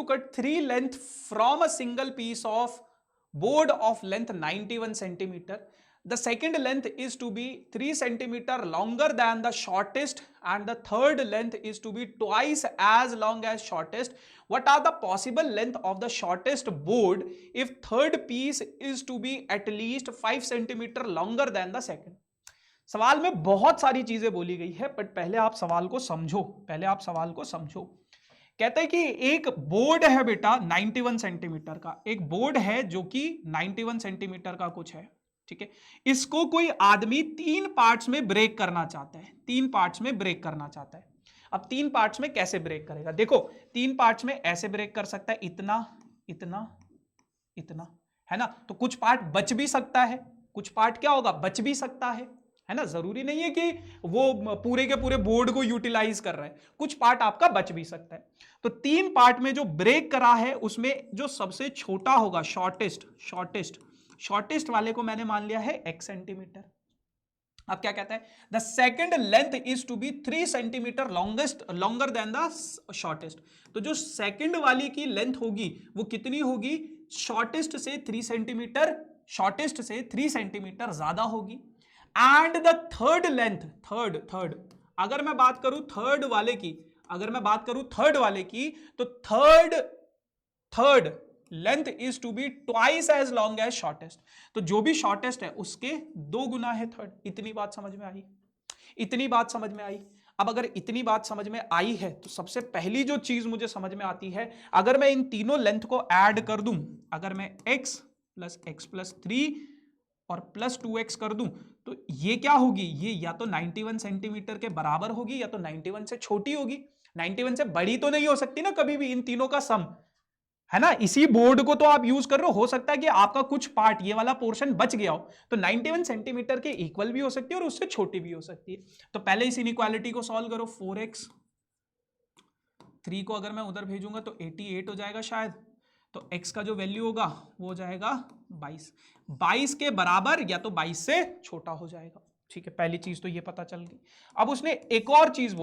S1: cut three length from a single piece of board of length 91 centimetre, the second length is to be 3 centimeter longer than the shortest and the third length is to be twice as long as shortest. What are the possible length of the shortest board if third piece is to be at least 5 centimeter longer than the second? सवाल में बहुत सारी चीजें बोली गई है, but पहले आप सवाल को समझो, कहते हैं कि एक बोर्ड है बेटा 91 सेंटीमीटर का, एक बोर्ड है जो कि 91 सेंटीमीटर का कुछ है, ठीक है, इसको कोई आदमी 3 पार्ट्स में ब्रेक करना चाहता है, अब 3 पार्ट्स में कैसे ब्रेक करेगा, देखो 3 पार्ट्स में ऐसे ब्रेक कर सकता है, इतना है ना, तो कुछ पार्ट बच भी सकता है, कुछ पार्ट क्या होगा, बच भी सकता है ना, जरूरी नहीं है कि वो पूरे के पूरे बोर्ड को यूटिलाइज कर रहा है, कुछ पार्ट आपका बच भी सकता है, तो 3 पार्ट में जो ब्रेक करा है उसमें जो सबसे छोटा होगा, शॉर्टेस्ट वाले को मैंने मान लिया है x सेंटीमीटर। अब क्या कहता है, the second length is to be 3 centimetre longer than the shortest, तो जो सेकेंड वाली की लेंथ होगी वो कितनी होगी, शॉर्टेस्ट से 3 सेंटीमीटर ज्यादा होगी, and the third length, third अगर मैं बात करूं थर्ड वाले की, तो third length is to be twice as long as shortest, तो जो भी शॉर्टेस्ट है उसके 2 गुना है थर्ड। इतनी बात समझ में आई। अब अगर इतनी बात समझ में आई है तो सबसे पहली जो चीज मुझे समझ में आती है, अगर मैं इन तीनों लेंथ को ऐड कर दूं, अगर मैं x प्लस 3 और प्लस 2x कर दूं, तो ये क्या होगी, ये या तो 91 सेंटीमीटर के बराबर होगी या तो 91 से छोटी होगी, 91 से बड़ी तो नहीं हो सकती ना कभी भी, इन तीनों का सम है ना, इसी बोर्ड को तो आप यूज कर रहे हो सकता है कि आपका कुछ पार्ट, ये वाला पोर्शन बच गया हो, तो 91 सेंटीमीटर के इक्वल भी हो सकती है और उससे छोटी भी हो सकती है। तो पहले इस इनइक्वालिटी को सॉल्व करो, 4x 3 को अगर मैं उधर भेजूंगा तो 88 हो जाएगा शायद, तो x का जो वैल्यू होगा वो हो जाएगा 22 के बराबर या तो 22 से छोटा हो जाएगा। ठीक है, पहली चीज तो ये पता चल गई। अब उसने एक और चीज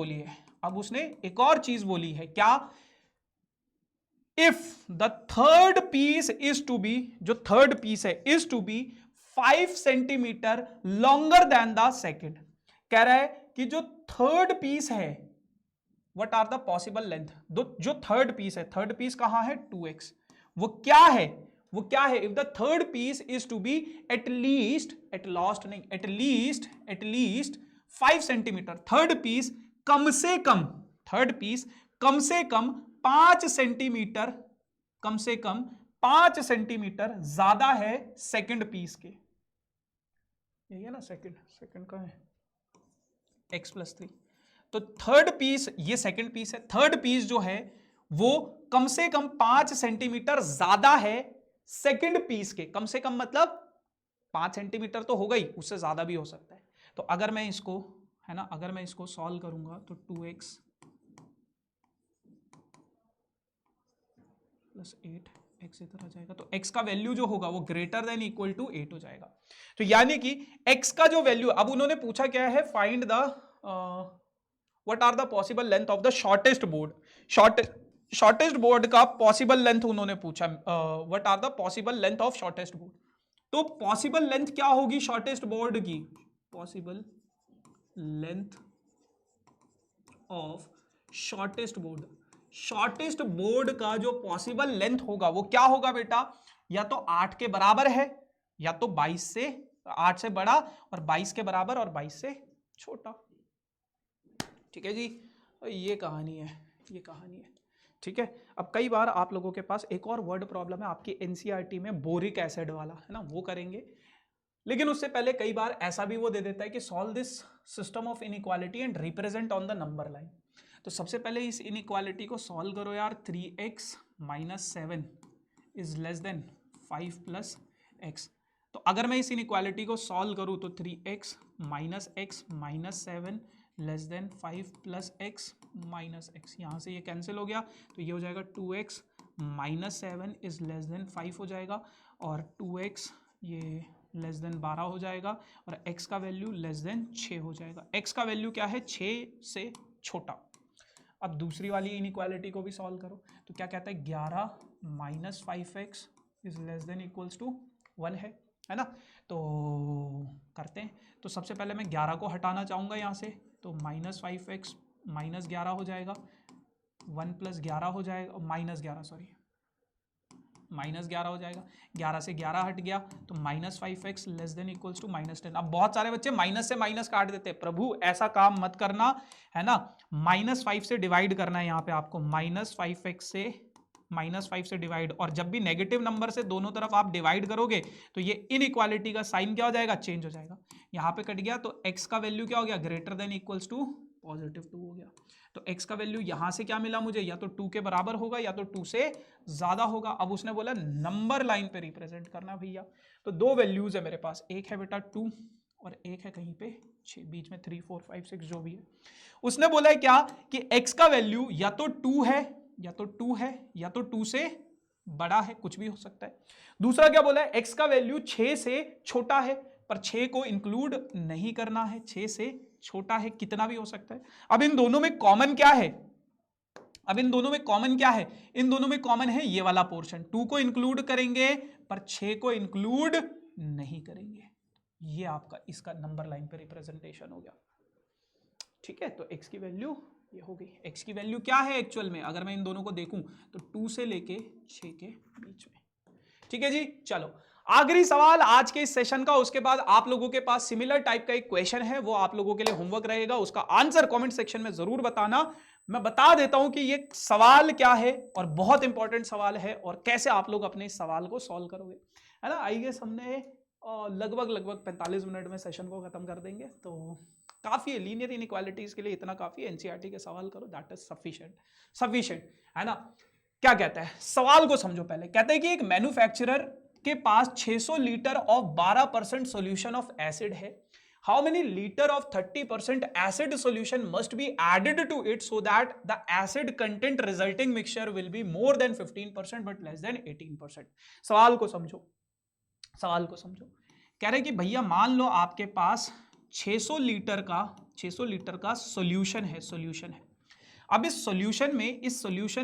S1: बोली है, क्या, if the third piece is to be, जो थर्ड पीस है is to be 5 centimetre longer than the second, कह रहा है कि जो थर्ड पीस है, what are the possible length, जो थर्ड पीस है, थर्ड पीस कहां है 2x, वो क्या है, if the third piece is to be at least 5 centimetre, third piece कम से कम 5 सेंटीमीटर ज्यादा है सेकंड पीस के, यही है ना, सेकंड का है x प्लस 3, तो थर्ड पीस, ये सेकंड पीस है, थर्ड पीस जो है वो कम से कम 5 सेंटीमीटर ज्यादा है सेकंड पीस के, कम से कम मतलब 5 सेंटीमीटर तो हो गई, उससे ज्यादा भी हो सकता है। तो अगर मैं इसको, है ना, अगर मैं इसको सॉल्व करूंगा तो 2x प्लस 8x इधर आ जाएगा, तो x का वैल्यू जो होगा वो ग्रेटर देन इक्वल टू 8 हो जाएगा। तो यानी कि x का जो वैल्यू, अब उन्होंने पूछा क्या है, find the what are the possible length of the shortest board, shortest board का पॉसिबल लेंथ उन्होंने पूछा, what are the possible length of shortest board. तो पॉसिबल लेंथ क्या होगी शॉर्टेस्ट बोर्ड की, possible length of shortest board, shortest board का जो possible length होगा वो क्या होगा बेटा, या तो 8 के बराबर है, या तो 22 से, 8 से बड़ा और 22 के बराबर और 22 से छोटा। ठीक है जी, ये कहानी है, ये कहानी है। ठीक है, अब कई बार आप लोगों के पास एक और वर्ड प्रॉब्लम है आपकी एनसीईआरटी में, बोरिक एसिड वाला है ना, वो करेंगे। लेकिन उससे पहले कई बार ऐसा भी वो दे देता है कि solve this system of inequality and represent on the number line. तो सबसे पहले इस इनइक्वालिटी को सॉल्व करो यार। 3x - 7 is less then 5 + x। तो अगर मैं इस इनइक्वालिटी को सॉल्व करूं तो 3x - x - 7 less than 5 + x - x, यहां से ये कैंसिल हो गया तो ये हो जाएगा 2x - 7 इज लेस देन 5 हो जाएगा, और 2x ये लेस देन 12 हो जाएगा, और x का वैल्यू लेस देन 6 हो जाएगा। x का वैल्यू क्या है, 6 से छोटा। अब दूसरी वाली इनइक्वालिटी को भी सॉल्व करो तो क्या कहता है, 11 - 5x is less than equals to 1 है ना। तो करते हैं, तो सबसे पहले मैं 11 को हटाना चाहूँगा यहाँ से, तो -5x - 11 हो जाएगा, 1 + 11 हो जाएगा, -11 सॉरी -11 हो जाएगा, 11 से 11 हट गया तो -5x less than equals to -10। अब बहुत सारे बच्चे माइनस से माइनस काट देते हैं, प्रभु ऐसा काम मत करना है ना, -5 से डिवाइड करना है यहाँ पे आपको, -5x से -5 से डिवाइड, और जब भी नेगेटिव नंबर से दोनों तरफ आप डिवाइड करोगे तो ये इनइक्वालिटी का साइन क्या हो जाएगा, चेंज हो जाएगा। यहाँ पे कट गया तो x का वैल्यू क्या हो गया, ग्रेटर देन इक्वल्स टू +2 हो गया। तो x का वैल्यू यहां से क्या मिला मुझे, या तो 2 के बराबर होगा या तो 2 से ज्यादा होगा। अब उसने बोला नंबर लाइन पे रिप्रेजेंट करना भैया, तो दो वैल्यूज है मेरे पास, एक है बेटा 2 और एक है कहीं पे 6, बीच में 3 4 5 6 जो भी है। उसने बोला है क्या कि x का वैल्यू या तो 2 है या तो 2 है या तो 2 से बड़ा है, कुछ भी हो सकता है। दूसरा क्या बोला है, x का वैल्यू 6 से छोटा है, पर 6 को इंक्लूड नहीं करना है, 6 से छोटा है, कितना भी हो सकता है। अब इन दोनों में कॉमन क्या है, अब इन दोनों में कॉमन क्या है, इन दोनों में कॉमन है ये वाला पोर्शन, 2 को इंक्लूड करेंगे पर 6 को इंक्लूड नहीं करेंगे। ये आपका इसका नंबर लाइन पे रिप्रेजेंटेशन हो गया। ठीक है, तो x की वैल्यू ये हो गई। x की वैल्यू क्या है एक्चुअल में, अगर मैं इन दोनों को देखूं तो 2 से लेके 6 के बीच में। ठीक है जी, चलो आखिरी सवाल आज के इस सेशन का, उसके बाद आप लोगों के पास सिमिलर टाइप का एक क्वेश्चन है, वो आप लोगों के लिए होमवर्क रहेगा, उसका आंसर कमेंट सेक्शन में जरूर बताना। मैं बता देता हूं कि ये सवाल क्या है और बहुत इंपॉर्टेंट सवाल है और कैसे आप लोग अपने इस सवाल को सॉल्व करोगे, है ना। आई गेस हमने लगभग 45 मिनट में सेशन को खत्म कर देंगे, तो काफी है, लीनियर इनइक्वालिटीज के लिए इतना काफी है। एनसीईआरटी के सवाल करो, दैट इज सफिशिएंट है ना। क्या कहता है, सवाल को समझो पहले। कहता है कि एक मैन्युफैक्चरर के पास 600 litre of 12% solution of acid है। How many litre of 30% acid solution must be added to it so that the acid content resulting mixture will be more than 15% but less than 18%। सवाल को समझो, सवाल को समझो। कह रहे कि भैया मान लो आपके पास 600 लीटर का सॉल्यूशन है। अब इस सॉल्यूशन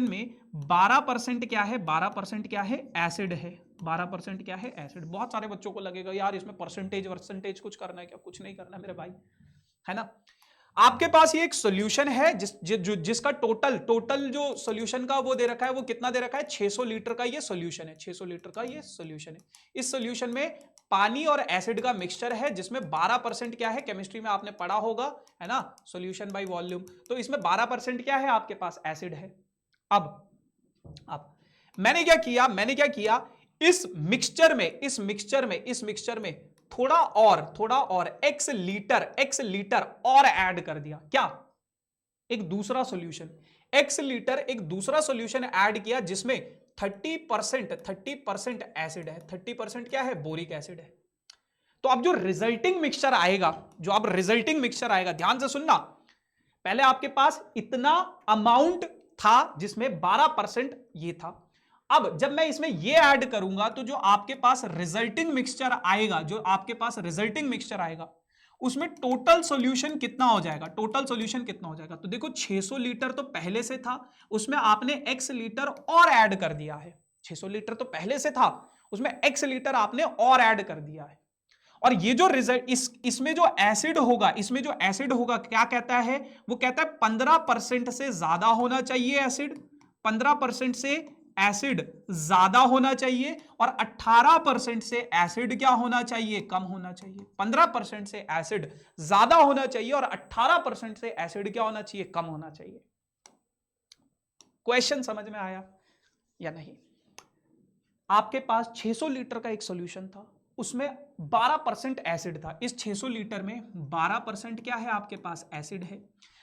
S1: में 12% क्या है, 12% क्या है, एसिड है। 12% क्या है, एसिड। बहुत सारे बच्चों को लगेगा यार इसमें परसेंटेज कुछ करना है क्या, कुछ नहीं करना मेरे भाई, है ना। आपके पास ये एक सॉल्यूशन है जिसका टोटल जो सॉल्यूशन का वो दे रखा है, वो कितना दे रखा है, 600 लीटर का ये सॉल्यूशन है, 600 लीटर का ये सॉल्यूशन है। इस सॉल्यूशन में पानी और एसिड का मिक्सचर है जिसमें 12% क्या है, केमिस्ट्री में आपने पढ़ा होगा, है ना, सॉल्यूशन बाय वॉल्यूम। तो इसमें 12% क्या है, आपके पास एसिड है। अब मैंने क्या किया, इस मिक्सचर में थोड़ा और x लीटर और ऐड कर दिया। क्या, एक दूसरा सॉल्यूशन, x लीटर एक दूसरा सॉल्यूशन ऐड किया जिसमें 30% एसिड है। 30% क्या है, बोरिक एसिड है। तो अब जो रिजल्टिंग मिक्सचर आएगा, ध्यान से सुनना, पहले आपके पास इतना अमाउंट था जिसमें 12% ये था। अब जब मैं इसमें ये ऐड करूंगा तो जो आपके पास रिजल्टिंग मिक्सचर आएगा, उसमें टोटल सॉल्यूशन कितना हो जाएगा, टोटल सॉल्यूशन कितना हो जाएगा। तो देखो 600 लीटर तो पहले से था, उसमें आपने x लीटर और ऐड कर दिया है। 600 लीटर तो पहले से था, उसमें x लीटर आपने और ऐड कर दिया है। और ये जो रिजल्ट इसमें जो एसिड होगा, इसमें जो एसिड होगा क्या कहता है, वो कहता है 15% से ज्यादा होना चाहिए एसिड, 15% से एसिड ज्यादा होना चाहिए, और 18% से एसिड क्या होना चाहिए, कम होना चाहिए। 15% से एसिड ज्यादा होना चाहिए और 18% से एसिड क्या होना चाहिए, कम होना चाहिए। क्वेश्चन समझ में आया या नहीं? आपके पास 600 लीटर का एक सॉल्यूशन था, उसमें 12% एसिड था। इस 600 लीटर में 12% क्या है, आपके पास एसिड है।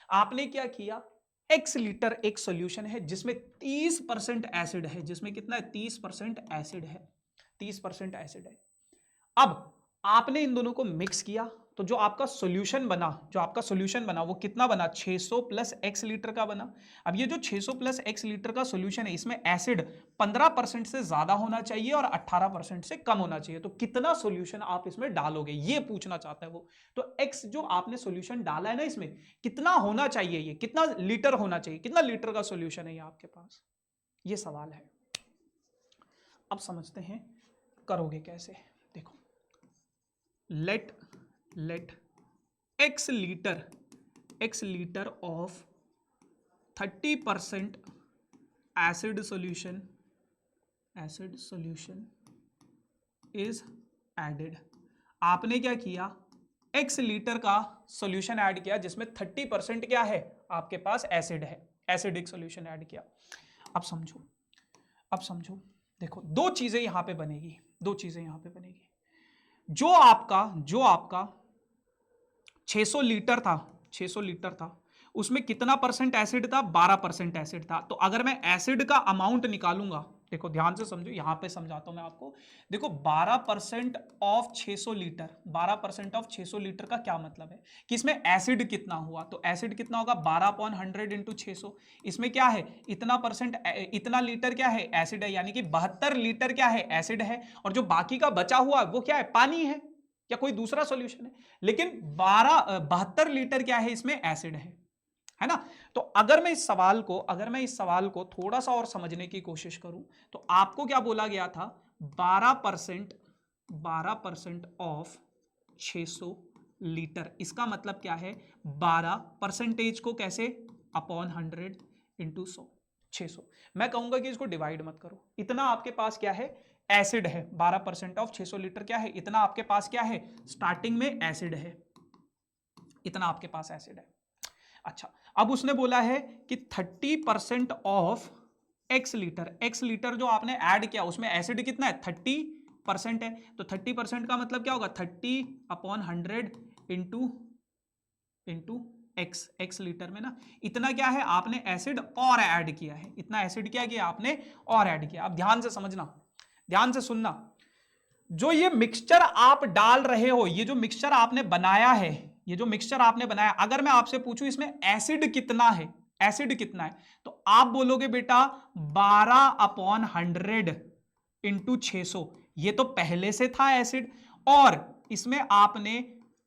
S1: आपने क्या किया, x लीटर एक सॉल्यूशन है जिसमें 30% एसिड है, जिसमें कितना है, 30% एसिड है, 30% एसिड है। अब आपने इन दोनों को मिक्स किया, तो जो आपका सॉल्यूशन बना, जो आपका सॉल्यूशन बना वो कितना बना, 600 प्लस x लीटर का बना। अब ये जो 600 प्लस x लीटर का सॉल्यूशन है, इसमें एसिड 15% से ज्यादा होना चाहिए और 18% से कम होना चाहिए। तो कितना सॉल्यूशन आप इसमें डालोगे, ये पूछना चाहता है वो। तो x जो आपने सॉल्यूशन डाला है ना, इसमें कितना होना चाहिए, ये कितना लीटर होना चाहिए, कितना लीटर का सॉल्यूशन है ये आपके पास, ये सवाल है। अब समझते हैं करोगे कैसे। देखो, let x liter of 30% acid solution is added। आपने क्या किया, x लीटर का सॉल्यूशन ऐड किया जिसमें 30% क्या है, आपके पास एसिड है, एसिडिक सॉल्यूशन ऐड किया। अब समझो, देखो दो चीजें यहां पे बनेगी, जो आपका 600 लीटर था, उसमें कितना परसेंट एसिड था, 12% एसिड था। तो अगर मैं एसिड का अमाउंट निकालूंगा, देखो ध्यान से समझो, यहां पे समझाता हूं मैं आपको। देखो 12% ऑफ 600 लीटर, 12% ऑफ 600 लीटर का क्या मतलब है कि इसमें एसिड कितना हुआ, तो एसिड कितना होगा, 12/100 इंटू 600। इसमें क्या है, इतना परसेंट, इतना लीटर क्या है, एसिड है, यानी कि 72 लीटर क्या है, एसिड है। और जो बाकी का बचा हुआ वो क्या है, पानी है या कोई दूसरा सॉल्यूशन है। लेकिन 72 लीटर क्या है, इसमें एसिड है ना। तो अगर मैं इस सवाल को थोड़ा सा और समझने की कोशिश करूं, तो आपको क्या बोला गया था, 12% ऑफ 600 लीटर, इसका मतलब क्या है, 12% को कैसे, अपॉन 100 इंटू 100, 600। मैं कहूंगा कि इसको डिवाइड मत करो, इतना आपके पास क्या है, एसिड है। 12% ऑफ 600 लीटर क्या है, इतना आपके पास क्या है, स्टार्टिंग में एसिड है, इतना आपके पास एसिड है। अच्छा, अब उसने बोला है कि 30% ऑफ x लीटर जो आपने ऐड किया उसमें एसिड कितना है, 30% है। तो 30% का मतलब क्या होगा, 30/100 इंटू x लीटर में ना, इतना क्या है, आपने एसिड और ऐड किया है, इतना एसिड क्या किया आपने, और ऐड किया। अब ध्यान से समझना, ध्यान से सुनना, जो ये मिक्सचर आप डाल रहे हो, ये जो मिक्सचर आपने बनाया है, अगर मैं आपसे पूछूं इसमें एसिड कितना है, तो आप बोलोगे बेटा 12/100 इंटू 600, ये तो पहले से था एसिड, और इसमें आपने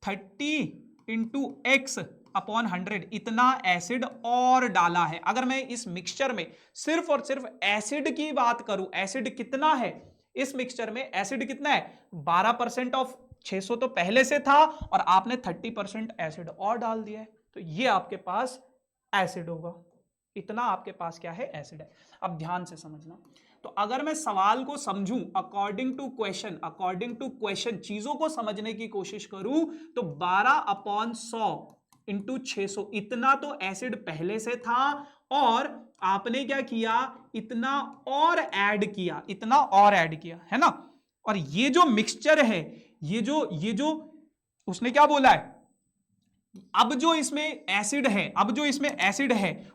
S1: 30 इंटू x/100 इतना एसिड और डाला है। अगर मैं इस मिक्सचर में सिर्फ और सिर्फ एसिड की बात करूं, एसिड कितना है इस मिक्सचर में, एसिड कितना है, 12% ऑफ 600 तो पहले से था, और आपने 30% एसिड और डाल दिया है, तो ये आपके पास एसिड होगा, इतना आपके पास क्या है, एसिड है। अब ध्यान से समझना, तो अगर मैं सवाल को समझूं अकॉर्डिंग टू क्वेश्चन, चीजों को समझने की कोशिश करूं, तो 12/100 इंटू 600, इतना तो एसिड पहले से था, और आपने क्या किया, इतना और ऐड किया, है ना। और ये जो मिक्सचर है, ये जो उसने क्या बोला है, अब जो इसमें एसिड है,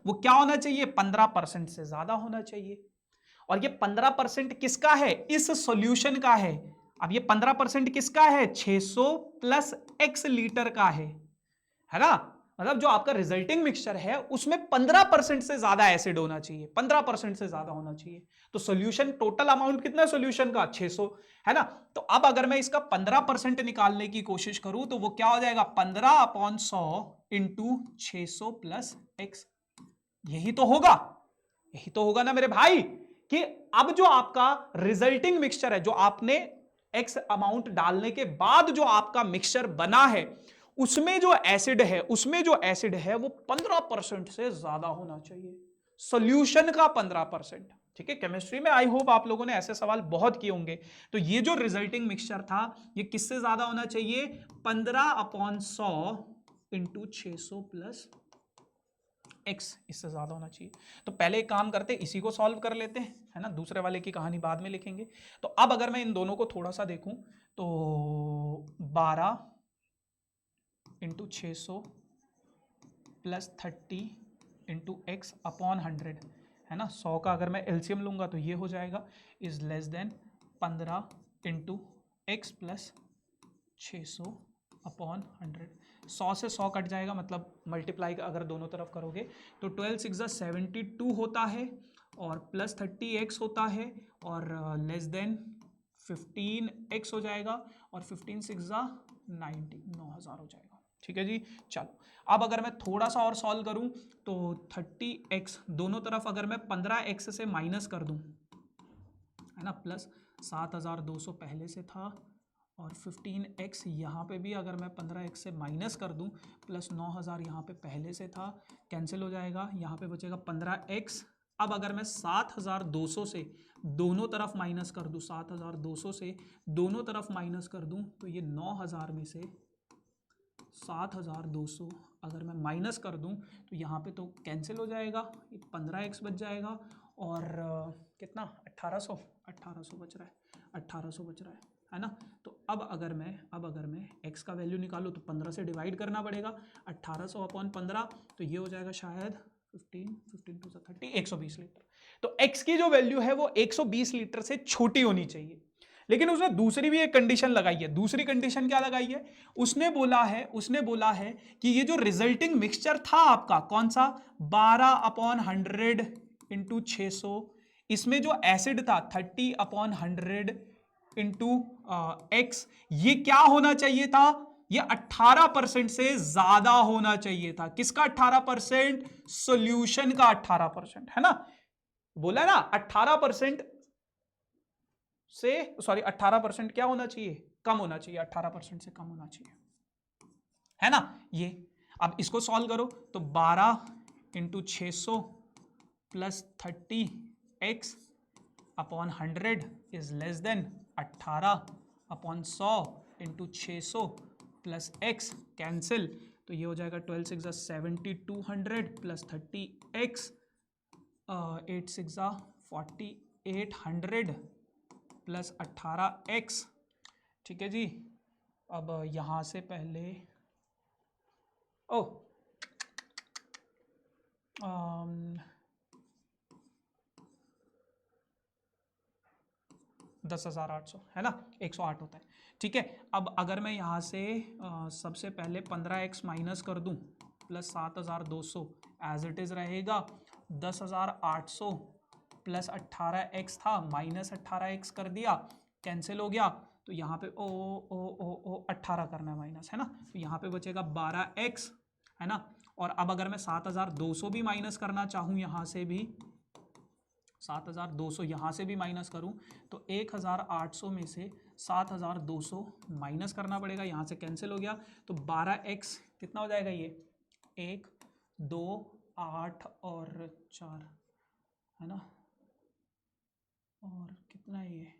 S1: वो क्या होना चाहिए, 15% से ज्यादा होना चाहिए। और ये 15% किसका है, इस सॉल्यूशन का है। अब ये 15% किसका है, 600 प्लस x लीटर का है ना। मतलब जो आपका रिजल्टिंग मिक्सचर है उसमें 15% से ज्यादा एसिड होना चाहिए, 15% से ज्यादा होना चाहिए। तो सोल्यूशन टोटल अमाउंट कितना है सोल्यूशन का 600 है ना। तो अब अगर मैं इसका 15% निकालने की कोशिश करूं तो वो क्या हो जाएगा 15/100 इंटू 600 प्लस एक्स। यही तो होगा, यही तो होगा ना मेरे भाई, कि अब जो आपका रिजल्टिंग मिक्सचर है, जो आपने एक्स अमाउंट डालने के बाद जो आपका मिक्सचर बना है, उसमें जो एसिड है वो 15% से ज्यादा होना चाहिए, सॉल्यूशन का 15%। ठीक है, केमिस्ट्री में आई होप आप लोगों ने ऐसे सवाल बहुत किए होंगे। तो ये जो रिजल्टिंग मिक्सचर था ये किससे ज्यादा होना चाहिए 15/100 इंटू 600 प्लस एक्स, इससे ज्यादा होना चाहिए। तो पहले एक काम करते, इसी को सॉल्व कर लेते हैं, है ना, दूसरे वाले की कहानी बाद में लिखेंगे। तो अब अगर मैं इन दोनों को थोड़ा सा देखूं तो 12 into 600 plus 30 into x upon 100 है ना। 100 का अगर मैं एलसीएम लूंगा तो ये हो जाएगा is less then 15 into x plus 600 upon 100। 100 से 100 कट जाएगा, मतलब मल्टीप्लाई अगर दोनों तरफ करोगे तो 12 6 72 होता है और प्लस 30x होता है और लेस देन 15x हो जाएगा और 15 6 90 9000 हो जाएगा। ठीक है जी, चलो अब अगर मैं थोड़ा सा और सॉल्व करूं तो 30x दोनों तरफ अगर मैं 15x से माइनस कर दूं है ना, प्लस 7200 पहले से था और 15x यहाँ पे भी अगर मैं 15x से माइनस कर दूं प्लस 9000 यहाँ पे पहले से था, कैंसिल हो जाएगा, यहाँ पे बचेगा 15x। अब अगर मैं 7200 से दोनों तरफ माइनस कर दूं, 7200 से दोनों तरफ माइनस कर दूं तो ये 9000 में से 7200 अगर मैं माइनस कर दूं तो यहाँ पे तो कैंसिल हो जाएगा, ये 15x बच जाएगा और कितना 1800 बच रहा है, 1800 बच रहा है ना। तो अब अगर मैं x का वैल्यू निकालूँ तो 15 से डिवाइड करना पड़ेगा, 1800 अपॉन 15 तो ये हो जाएगा शायद 15 टू 30 120 लीटर। तो x की जो वैल्यू है वो 120 लीटर से छोटी होनी चाहिए। लेकिन उसने दूसरी भी एक कंडीशन लगाई है। दूसरी कंडीशन क्या लगाई है, उसने बोला है कि ये जो रिजल्टिंग मिक्सचर था आपका कौन सा 12/100 इंटू 600, इसमें जो एसिड था 30/100 इंटू एक्स, ये क्या होना चाहिए था, ये 18% से ज्यादा होना चाहिए था। किसका 18%, सॉल्यूशन का 18%, है ना। बोला ना 18% से, सॉरी 18% क्या होना चाहिए, कम होना चाहिए, 18% से कम होना चाहिए, है ना। ये अब इसको सॉल्व करो तो 12 into 600 plus 30x upon 100 is less then 18/100 into 600 plus x, cancel, तो ये हो जाएगा 12 6 7200 प्लस 30x 8 6 4800 प्लस 18x। ठीक है जी, अब यहां से पहले 10,800 है ना, 108 होता है। ठीक है, अब अगर मैं यहाँ से सबसे पहले 15x माइनस कर दूं प्लस 7200 एज इट इज रहेगा, 10,800 प्लस 18x था माइनस 18x कर दिया, कैंसिल हो गया, तो यहाँ पे ओ 18 करना है माइनस, है ना, तो यहाँ पे बचेगा 12x, है ना। और अब अगर मैं 7200 भी माइनस करना चाहूँ, यहाँ से भी 7200 यहाँ से भी माइनस करूँ तो 1800 में से 7200 माइनस करना पड़ेगा, यहाँ से कैंसिल हो गया, तो 12x कितना हो जाएगा, ये 1 2 8 और 4 है ना, और कितना है ये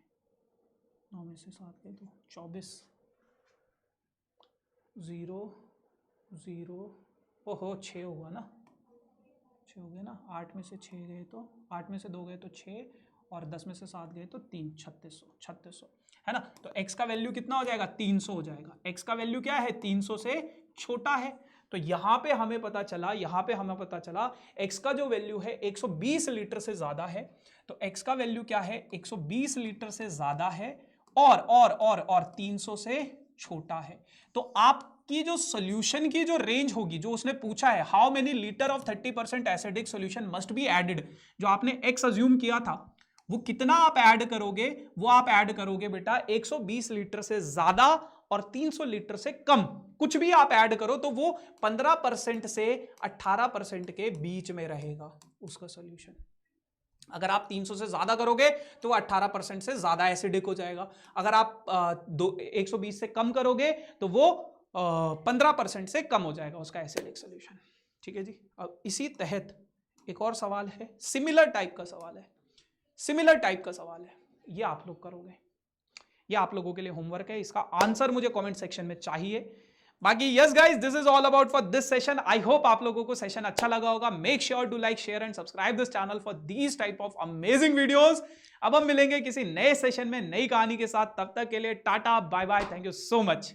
S1: 9 में से 7 गए तो 24 0 0 ओहो 6 हुआ ना, 6 हो गए ना, 8 में से 6 गए तो 8 में से 2 गए तो 6 और 10 में से 7 गए तो 3, 3600 है ना। तो x का वैल्यू कितना हो जाएगा 300 हो जाएगा। x का वैल्यू क्या है 300 से छोटा है। तो यहाँ पे हमें पता चला x का जो वैल्यू है 120 लीटर से ज्यादा है। तो x का वैल्यू क्या है 120 लीटर से ज्यादा है और 300 से छोटा है। तो आप आपकी जो सोल्यूशन की जो रेंज होगी, जो उसने पूछा है how many litre of 30% acidic solution must be added, जो आपने एक्स अज्यूम किया था वो कितना आप ऐड करोगे, वो आप ऐड करोगे बेटा 120 लीटर से ज्यादा और 300 लीटर से कम, कुछ भी आप ऐड करो तो वो 15% से 18% के बीच में रहेगा उसका सॉल्यूशन। अगर आप 300 से ज्यादा करोगे तो वो 18% से ज्यादा एसिडिक हो जाएगा, अगर आप 120 से कम करोगे तो वो 15% से कम हो जाएगा उसका एसिडिक सॉल्यूशन। ठीक है जी। अब इसी तहत एक और सवाल है, सिमिलर टाइप का सवाल है, सिमिलर टाइप का सवाल है, ये आप लोग करोगे, ये आप लोगों के लिए होमवर्क है, इसका आंसर मुझे कमेंट सेक्शन में चाहिए। बाकी yes guys, this is all about for this session. I hope आप लोगों को सेशन अच्छा लगा होगा। Make sure to like, share and subscribe this channel for these type of amazing videos. अब हम मिलेंगे किसी नए सेशन में नई कहानी के साथ, तब तक के लिए ta-ta bye bye, thank you so much.